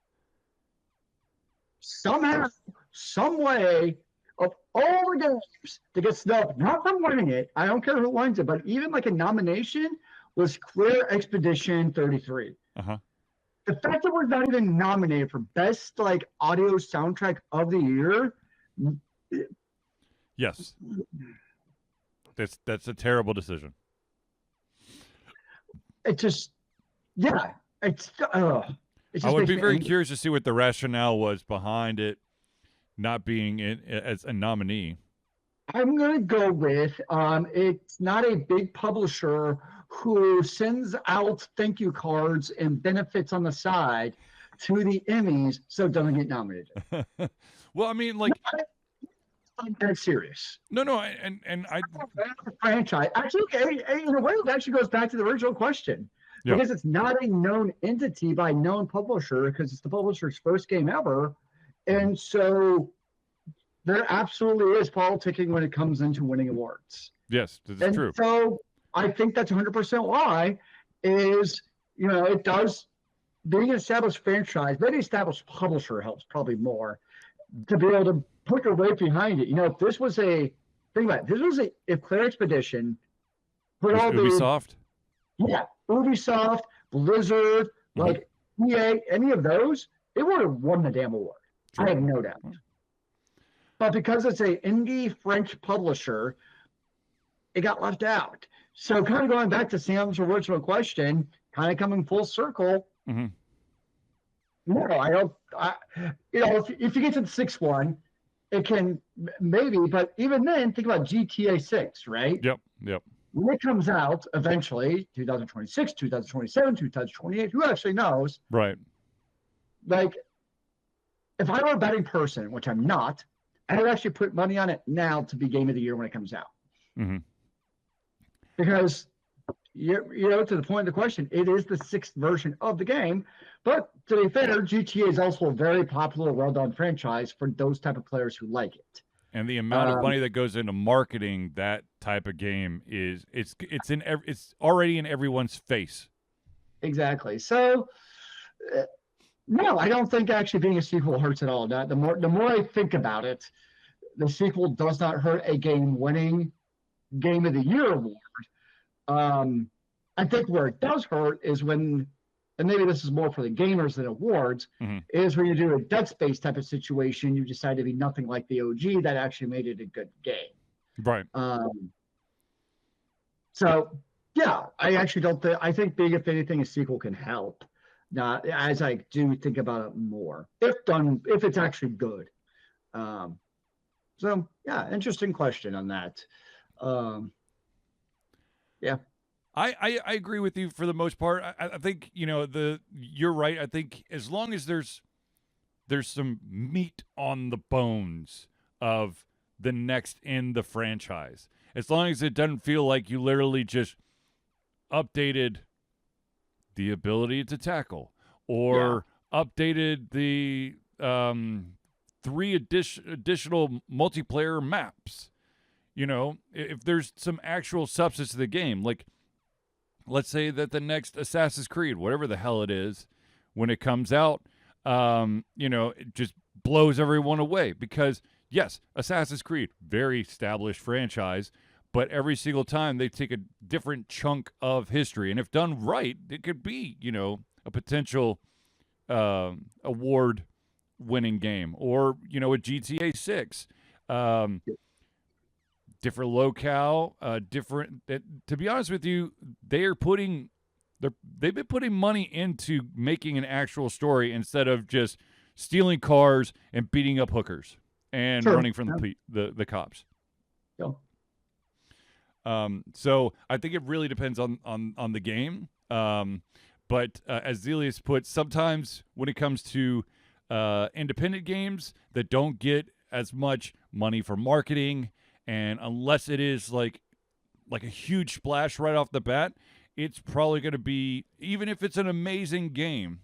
Somehow, some way, of all the games to get snubbed, not from winning it, I don't care who wins it, but even like a nomination was Clear Expedition 33. Uh-huh. The fact that we're not even nominated for best like audio soundtrack of the year. Yes. That's a terrible decision. It just, yeah, it's. I would be very curious to see what the rationale was behind it not being as a nominee. I'm going to go with it's not a big publisher who sends out thank you cards and benefits on the side to the Emmys, so it doesn't get nominated. Well, I mean, like, I'm dead serious. No, and I franchise actually, in a way, it actually goes back to the original question. Yeah. Because it's not a known entity by a known publisher, because it's the publisher's first game ever. And so there absolutely is politicking when it comes into winning awards. Yes, that's true. So I think that's 100% why is, it does, being an established franchise, maybe established publisher helps probably more to be able to put your weight behind it. If this was if Clear Expedition put all Ubisoft? Ubisoft, Blizzard, like EA, any of those, it would have won the damn award. Sure. I have no doubt. But because it's an indie French publisher, it got left out. So kind of going back to Sam's original question, kind of coming full circle. Mm-hmm. No, I don't. If you get to the sixth one, it can maybe, but even then, think about GTA 6, right? Yep. When it comes out eventually, 2026, 2027, 2028, who actually knows? Right. Like, if I were a betting person, which I'm not, I would actually put money on it now to be game of the year when it comes out. Mm-hmm. Because, to the point of the question, it is the sixth version of the game. But to be fair, GTA is also a very popular, well-done franchise for those type of players who like it. And the amount of money that goes into marketing that type of game it's already in everyone's face. Exactly. So, no, I don't think actually being a sequel hurts at all. The more I think about it, the sequel does not hurt a game winning Game of the Year award. I think where it does hurt is when, and maybe this is more for the gamers than awards, is when you do a Dead Space type of situation, you decide to be nothing like the OG that actually made it a good game. Right. So, yeah, I actually don't think, I think being, if anything, a sequel can help. Not as I do think about it more, if it's actually good. So, yeah, interesting question on that. Yeah. I agree with you for the most part. I think you're right. I think as long as there's some meat on the bones of the next in the franchise, as long as it doesn't feel like you literally just updated the ability to tackle or updated the 3 additional multiplayer maps. If there's some actual substance to the game, like, let's say that the next Assassin's Creed, whatever the hell it is, when it comes out, it just blows everyone away. Because, yes, Assassin's Creed, very established franchise, but every single time they take a different chunk of history. And if done right, it could be, a potential award-winning game. Or, a GTA 6. Different locale, different. To be honest with you, they are putting they've been putting money into making an actual story instead of just stealing cars and beating up hookers and running from the cops. Yeah. So I think it really depends on the game. But as Zealeus put, sometimes when it comes to independent games that don't get as much money for marketing, and unless it is like a huge splash right off the bat, it's probably going to be, even if it's an amazing game,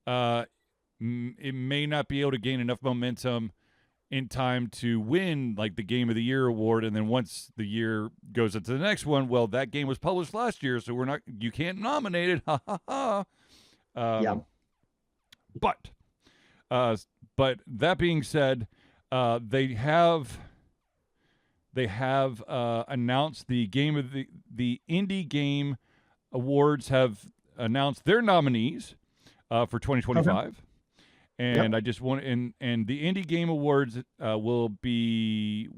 it may not be able to gain enough momentum in time to win like the Game of the Year award. And then once the year goes into the next one, well, that game was published last year, so you can't nominate it. Ha ha ha. Yeah. But that being said, they have announced the Indie Game Awards have announced their nominees for 2025. Okay. And I just want and the Indie Game Awards will be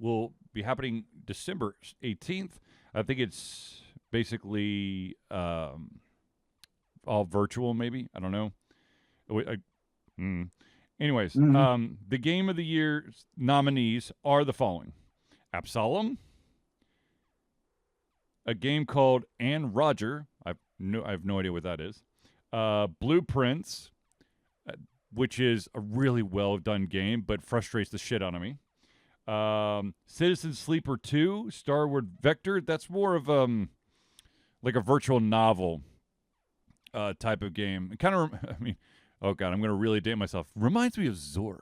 happening December 18th. I think it's basically all virtual, maybe. I don't know. Anyways, the Game of the Year's nominees are the following: Absalom, a game called Anne Roger. I have no idea what that is. Blueprints, which is a really well done game, but frustrates the shit out of me. Citizen Sleeper 2, Starward Vector. That's more of like a virtual novel type of game. It kind of, oh god, I'm going to really date myself. Reminds me of Zork,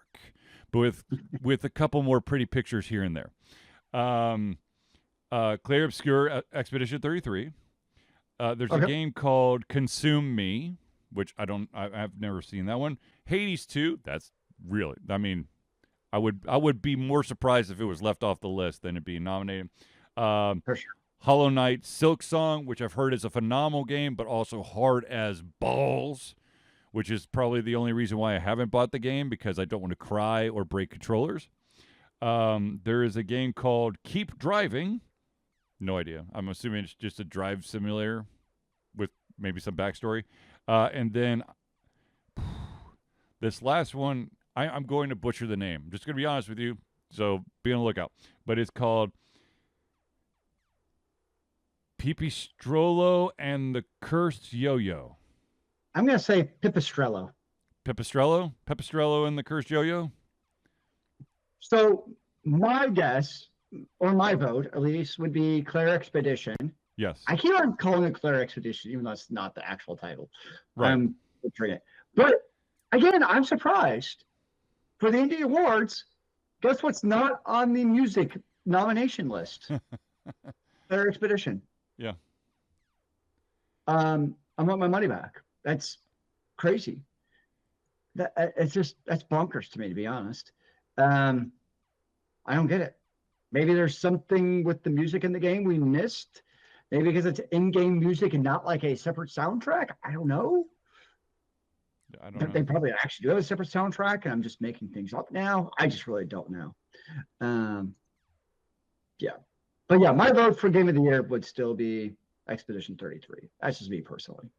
but with a couple more pretty pictures here and there. Clair Obscur Expedition 33. There's a game called Consume Me, which I've never seen that one. Hades 2, that's really, I would be more surprised if it was left off the list than it being nominated. For sure. Hollow Knight Silk Song, which I've heard is a phenomenal game, but also hard as balls, which is probably the only reason why I haven't bought the game, because I don't want to cry or break controllers. There is a game called Keep Driving. No idea. I'm assuming it's just a drive simulator with maybe some backstory. And then this last one, I'm going to butcher the name. I'm just going to be honest with you, so be on the lookout. But it's called Pipistrello and the Cursed Yo-Yo. I'm going to say Pipistrello. Pipistrello? Pipistrello and the Cursed Yo-Yo? So my guess, or my vote at least, would be Clair Expedition. Yes. I keep on calling it Clair Expedition, even though it's not the actual title. Right. I'm butchering it. But again, I'm surprised. For the Indie Awards, guess what's not on the music nomination list? Clair Expedition. Yeah. I want my money back. That's crazy. That's bonkers to me, to be honest. I don't get it. Maybe there's something with the music in the game we missed. Maybe because it's in-game music and not like a separate soundtrack. I don't know. They probably actually do have a separate soundtrack, and I'm just making things up now. I just really don't know. Yeah. But yeah, my vote for Game of the Year would still be Expedition 33. That's just me personally.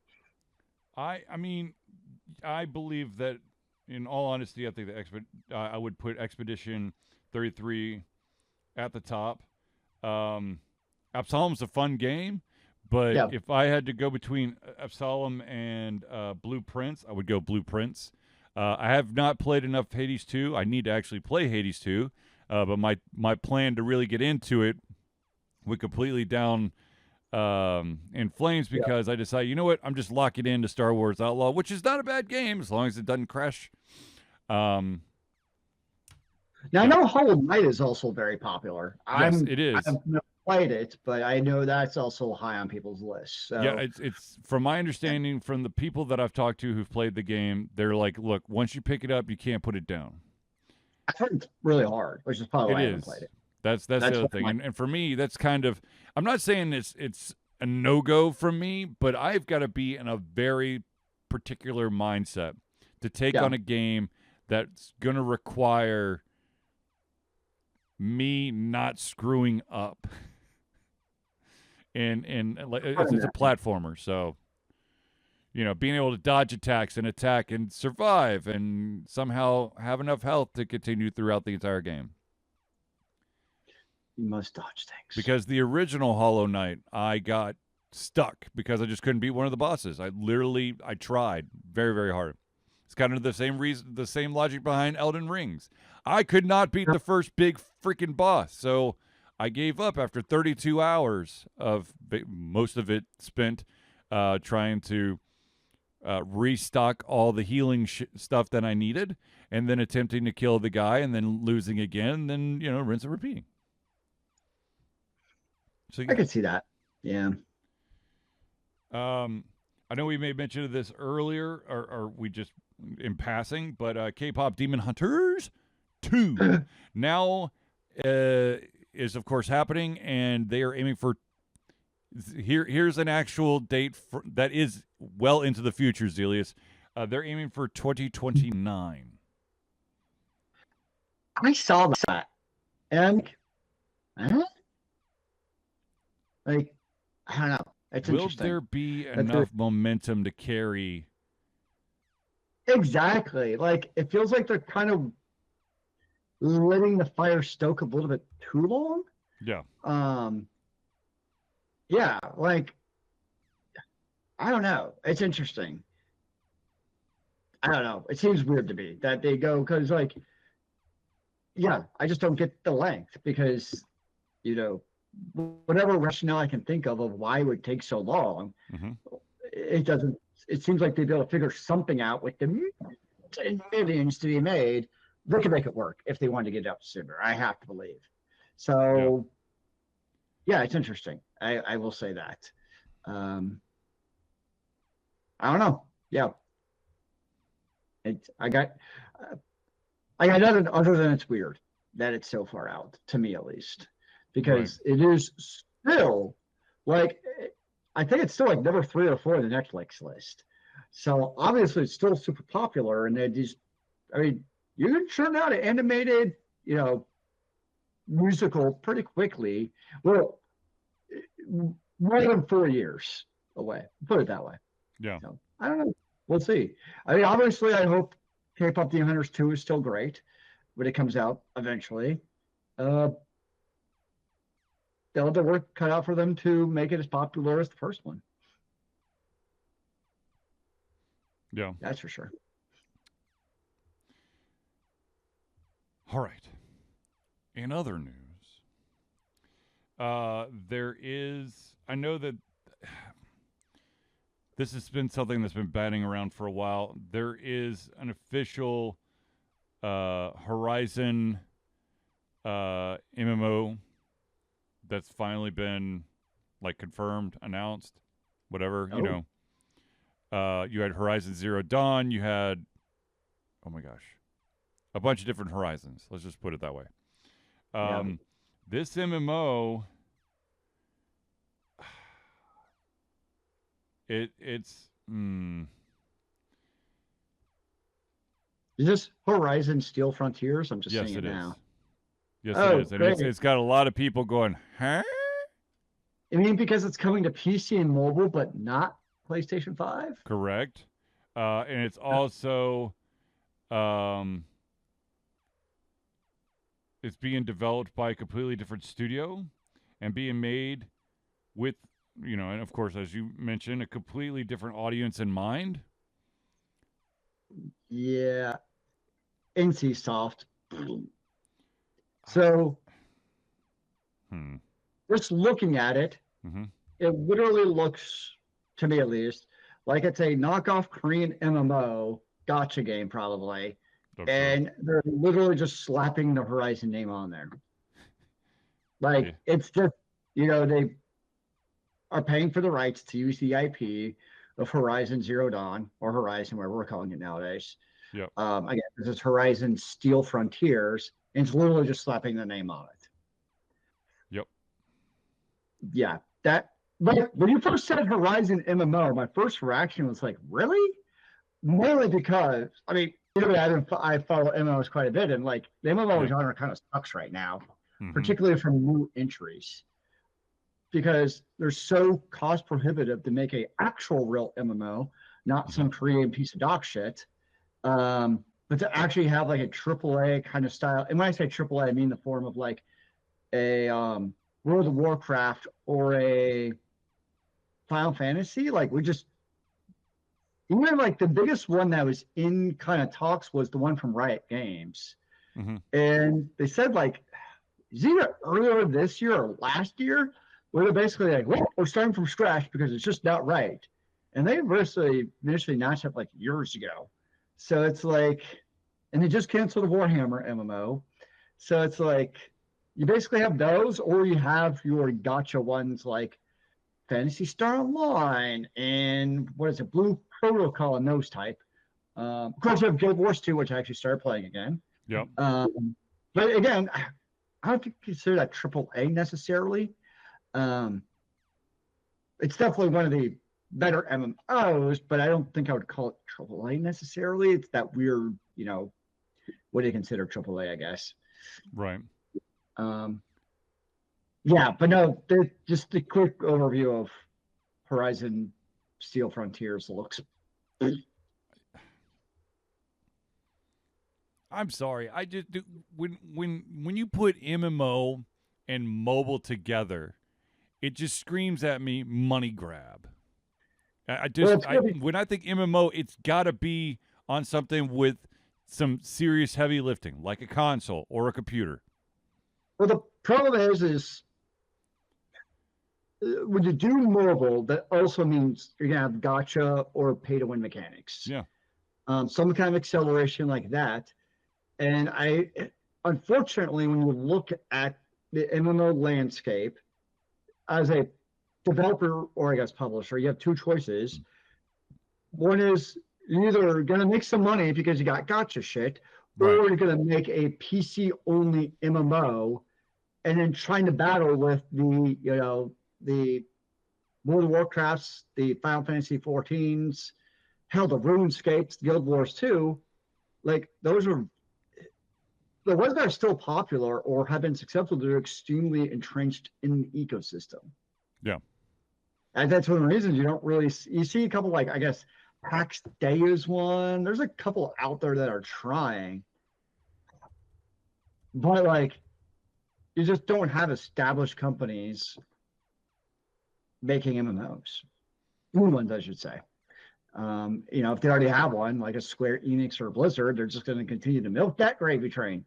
I believe that, in all honesty, I think that I would put Expedition 33 at the top. Absalom's a fun game, but if I had to go between Absalom and Blueprints, I would go Blueprints. I have not played enough Hades 2. I need to actually play Hades 2, but my plan to really get into it went completely down in flames because I decided, you know what, I'm just locking into Star Wars Outlaw, which is not a bad game as long as it doesn't crash. Now, I know Hollow Knight is also very popular. Yes, it is. I've never played it, but I know that's also high on people's lists. So. Yeah, it's from my understanding from the people that I've talked to who've played the game, they're like, look, once you pick it up, you can't put it down. I've heard it's really hard, which is probably why I haven't played it. That's the other thing. And for me, that's kind of, I'm not saying it's a no-go from me, but I've got to be in a very particular mindset to take on a game that's going to require me not screwing up. And it's a platformer, so being able to dodge attacks and attack and survive and somehow have enough health to continue throughout the entire game. You must dodge things. Because the original Hollow Knight, I got stuck because I just couldn't beat one of the bosses. I tried very, very hard. It's kind of the same logic behind Elden Rings. I could not beat the first big freaking boss, so I gave up after 32 hours of most of it spent trying to restock all the healing stuff that I needed, and then attempting to kill the guy, and then losing again, and then rinse and repeating. So yeah. I can see that. Yeah. I know we made mention of this earlier, or we just in passing, but K-pop Demon Hunters 2 now is of course happening, and they are aiming for. Here's an actual date that is well into the future, Zealeus. They're aiming for 2029. I saw that, and like, I don't know. It's Will interesting. there be enough momentum to carry? Exactly. Like, it feels like they're kind of letting the fire stoke a little bit too long. Yeah. Yeah, like, I don't know. It's interesting. I don't know. It seems weird to me that they go, because, like, yeah, I just don't get the length, because, whatever rationale I can think of why it would take so long, it doesn't. It seems like they'd be able to figure something out with the millions to be made. They could make it work if they wanted to get it up sooner. I have to believe. So, yeah, it's interesting. I will say that. I don't know. Yeah. I got nothing other than it's weird that it's so far out, to me at least, because it is still like, I think it's still like number 3 or 4 in the Netflix list. So obviously it's still super popular, and you can churn out an animated, musical pretty quickly. Well, more than 4 years away. Put it that way. Yeah. So, I don't know. We'll see. Obviously, I hope K-pop Demon Hunters 2 is still great when it comes out eventually. They'll have the work cut out for them to make it as popular as the first one. Yeah. That's for sure. All right. In other news, there is, I know that this has been something that's been batting around for a while. There is an official Horizon MMO that's finally been confirmed, announced, whatever, you had Horizon Zero Dawn, you had, oh my gosh, a bunch of different Horizons. Let's just put it that way. This MMO, it's Is this Horizon Steel Frontiers? I'm just yes, saying it now. Yes, it is. And it's got a lot of people going, huh? I mean, because it's coming to PC and mobile, but not PlayStation 5? Correct. And it's also it's being developed by a completely different studio and being made with, and of course, as you mentioned, a completely different audience in mind. Yeah. NCSoft. So, just looking at it, it literally looks, to me at least, like it's a knockoff Korean MMO gacha game, probably. And they're literally just slapping the Horizon name on there. It's just, they are paying for the rights to use the IP of Horizon Zero Dawn, or Horizon, whatever we're calling it nowadays. Yep. Again, this is Horizon Steel Frontiers, and it's literally just slapping the name on it. Yep. Yeah. But when you first said Horizon MMO, my first reaction was like, really? Mainly because, I follow MMOs quite a bit, and the MMO genre kind of sucks right now, particularly from new entries, because they're so cost prohibitive to make a actual real MMO not some Korean piece of dog shit. But to actually have like a AAA kind of style, and when I say AAA, I mean the form of like a World of Warcraft or a Final Fantasy. Like we just even like the biggest one that was in kind of talks was the one from Riot Games, and they said like it's either earlier this year or last year, where they're basically like, well, we're starting from scratch because it's just not right, and they initially notched up like years ago. So it's like, and they just canceled the Warhammer MMO. So it's like, you basically have those, or you have your gotcha ones like Fantasy Star Online and what is it, Blue Protocol and those type. Of course, you have Guild Wars 2, which I actually started playing again. Yep. But again, I don't consider that AAA necessarily. It's definitely one of the better MMOs, but I don't think I would call it AAA necessarily. It's that weird, what do you consider AAA, I guess. Right. Yeah, but no, just a quick overview of Horizon Steel Frontiers looks. I'm sorry. I just do, when you put MMO and mobile together, it just screams at me money grab. When I think MMO, it's got to be on something with some serious heavy lifting, like a console or a computer. Well, the problem is when you do mobile, that also means you're gonna have gotcha or pay to win mechanics. Yeah. Some kind of acceleration like that. And unfortunately, when you look at the MMO landscape as a developer or I guess publisher, you have two choices. One is you're either going to make some money because you got gotcha shit, or you're going to make a PC only MMO and then trying to battle with the World of Warcrafts, the Final Fantasy 14s, hell, the RuneScapes, Guild Wars 2. Like those are the ones that are still popular or have been successful. They're extremely entrenched in the ecosystem. Yeah. And that's one of the reasons you don't really you see a couple like I guess Pax Day is one. There's a couple out there that are trying, but like you just don't have established companies making MMOs. New ones, I should say. If they already have one, like a Square Enix or Blizzard, they're just going to continue to milk that gravy train.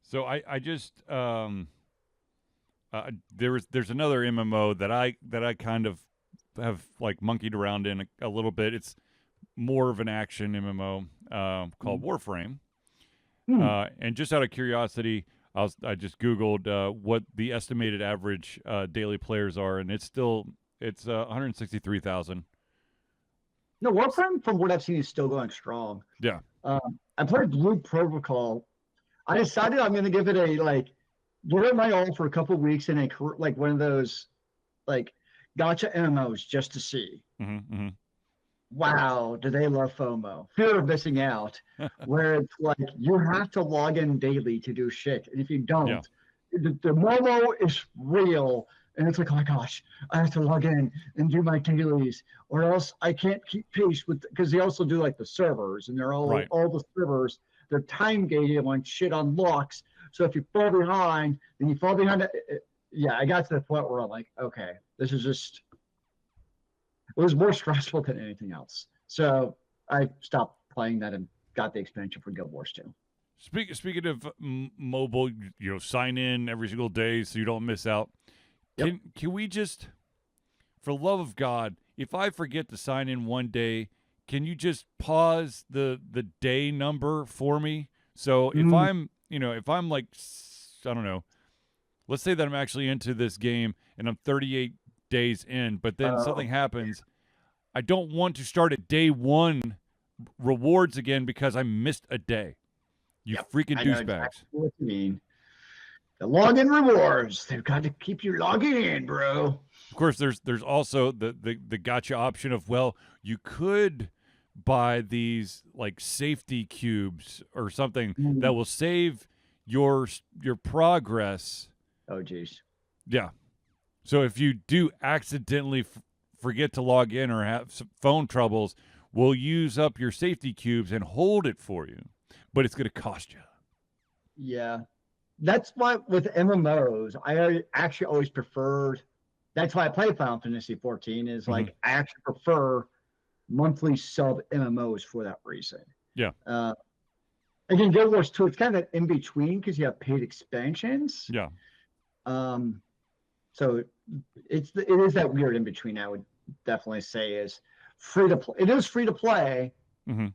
So I just there's another MMO that I kind of have like monkeyed around in a little bit. It's more of an action MMO called Warframe. And just out of curiosity, I just Googled what the estimated average daily players are, and it's 163,000. No, Warframe, from what I've seen, is still going strong. Yeah. I played Blue Protocol. I decided I'm going to give it give it my all for a couple of weeks in one of those gotcha MMOs just to see. Wow, do they love FOMO? Fear of missing out, where it's like you have to log in daily to do shit. And if you don't, the Momo is real. And it's like, oh my gosh, I have to log in and do my dailies, or else I can't keep pace with, because they also do like the servers, and they're all the servers, they're time gated on shit on locks. So if you fall behind, then you fall behind. Yeah, I got to the point where I'm like, okay, this is just, it was more stressful than anything else. So I stopped playing that and got the expansion for Guild Wars 2. Speaking of mobile, sign in every single day so you don't miss out. Can we just, for love of God, if I forget to sign in one day, can you just pause the day number for me? So if I'm like, I don't know, let's say that I'm actually into this game and I'm 38 days in, but then something happens. I don't want to start at day one rewards again because I missed a day. You freaking douchebags. Exactly what you mean. The login rewards. They've got to keep you logging in, bro. Of course, there's also the gotcha option of, well, you could buy these like safety cubes or something that will save your progress. Oh, geez. Yeah. So if you do accidentally forget to log in or have some phone troubles, will use up your safety cubes and hold it for you, but it's going to cost you. Yeah. That's why with MMOs, I actually always preferred. That's why I play Final Fantasy 14. Is like I actually prefer monthly sub MMOs for that reason. Yeah. Again, Guild Wars 2, it's kind of in between because you have paid expansions. Yeah. So it is that weird in between. I would definitely say is free to play. It is free to play. Mm-hmm.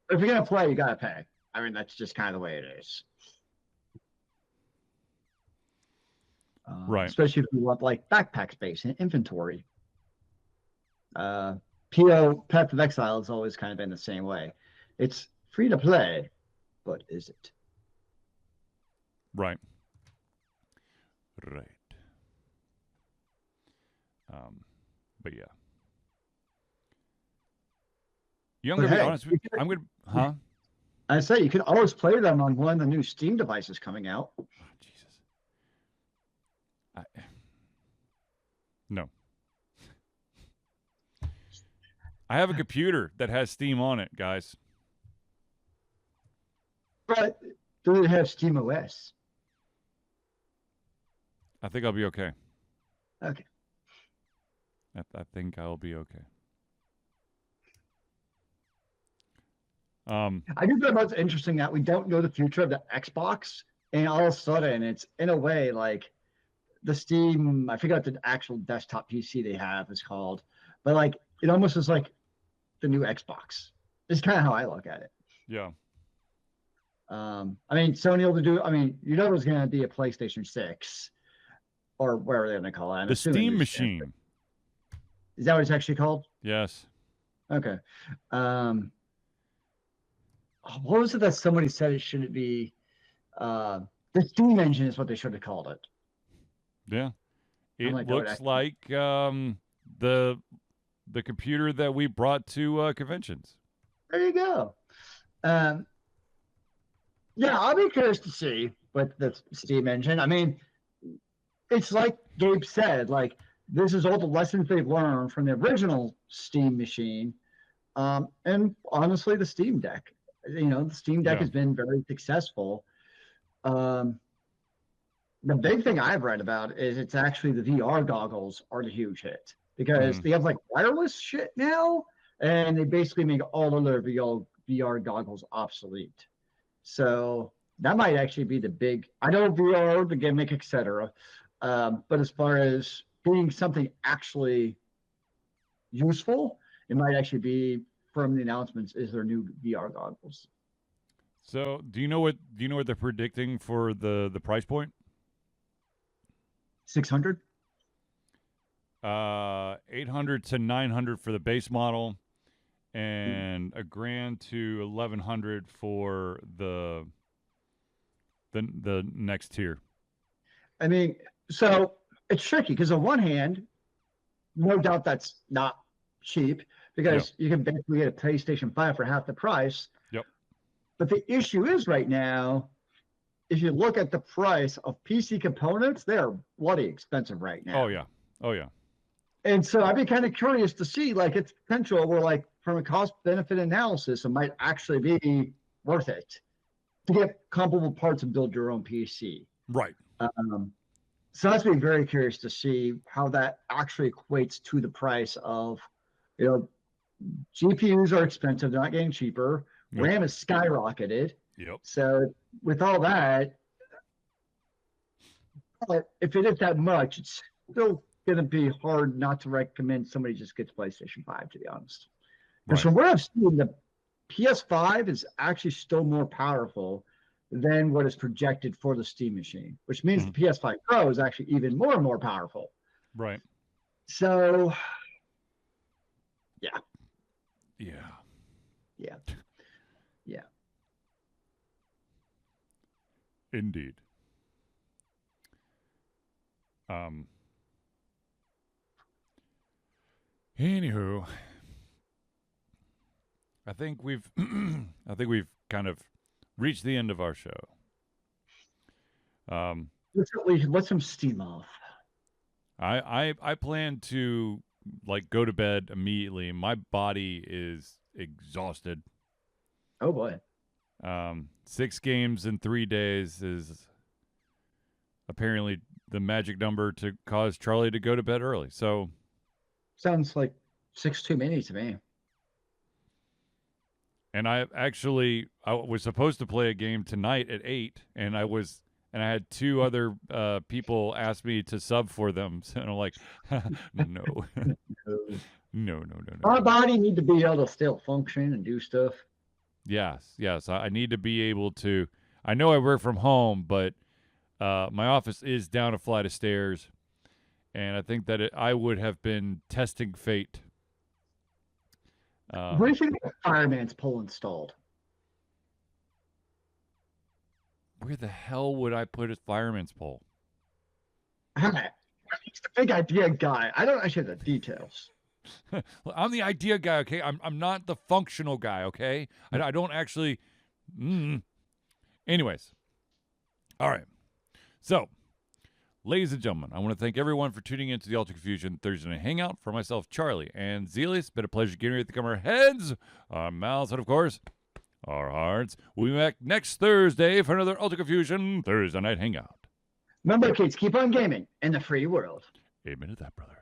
But if you're gonna play, you gotta pay. I mean, that's just kind of the way it is. Right. Especially if you want like backpack space and inventory. PO Path of Exile has always kind of been the same way. It's free to play, but is it? Right. Right. But yeah. I'm gonna be honest with you. I'm gonna I say you can always play them on one of the new Steam devices coming out. Oh, Jesus. No. I have a computer that has Steam on it, guys. But does it have Steam OS? I think I'll be okay. Okay. I think I'll be okay. I do think it's interesting that we don't know the future of the Xbox, and all of a sudden it's in a way like the Steam. I forgot the actual desktop PC they have is called, but like it almost is like the new Xbox. It's kind of how I look at it. Yeah. I mean, Sony will do. I mean, you know, there's going to be a PlayStation 6 or whatever they're going to call it. The Steam machine. Is that what it's actually called? Yes. Okay. What was it that somebody said it shouldn't be? The Steam engine is what they should have called it. Yeah. It looks like the computer that we brought to conventions. There you go. Yeah, I'll be curious to see with the Steam engine. I mean, it's like Gabe said, like this is all the lessons they've learned from the original Steam machine. And honestly, the Steam Deck. You know, the Steam Deck has been very successful. The big thing I've read about is it's actually the VR goggles are the huge hit because they have like wireless shit now, and they basically make all of their VR goggles obsolete. So that might actually be the big. I know VR, the gimmick, etc. But as far as being something actually useful, it might actually be from the announcements is their new VR goggles. So, do you know what they're predicting for the price point? 600. 800 to 900 for the base model, and $1,000 to $1,100 for the next tier. I mean, so it's tricky because on one hand, no doubt that's not cheap because you can basically get a PlayStation 5 for half the price. Yep. But the issue is right now, if you look at the price of PC components, they're bloody expensive right now. Oh yeah. And so I'd be kind of curious to see like its potential where like from a cost benefit analysis, it might actually be worth it to get comparable parts and build your own PC. Right. So that's be very curious to see how that actually equates to the price of, you know, GPUs are expensive. They're not getting cheaper. Yep. RAM is skyrocketed. Yep. So with all that, if it is that much, it's still going to be hard not to recommend somebody just gets PlayStation 5, to be honest. Because from what I've seen, the PS5 is actually still more powerful than what is projected for the Steam machine, which means the PS5 Pro is actually even more and more powerful. Right. So, yeah. Indeed. Anywho, I think we've kind of reached the end of our show. Let's let some steam off. I plan to like go to bed immediately. My body is exhausted. Oh boy. 6 games in 3 days is apparently the magic number to cause Charlie to go to bed early. So sounds like 6 too many to me. And I was supposed to play a game tonight at 8, and I had 2 other people ask me to sub for them. So I'm like, no. No. Our body need to be able to still function and do stuff. Yes. I need to be able to. I know I work from home, but my office is down a flight of stairs, and I think that I would have been testing fate. Where do you get a fireman's pole installed? Where the hell would I put a fireman's pole? He's the big idea guy. I don't actually have the details. I'm the idea guy, okay? I'm not the functional guy, okay? I don't actually. Anyways, all right. So, ladies and gentlemen, I want to thank everyone for tuning in to the Ultra Confusion Thursday Night Hangout. For myself, Charlie, and Zealeus, been a pleasure getting ready to come our heads, our mouths, and of course, our hearts. We'll be back next Thursday for another Ultra Confusion Thursday Night Hangout. Remember, kids, keep on gaming in the free world. Amen to that, brother.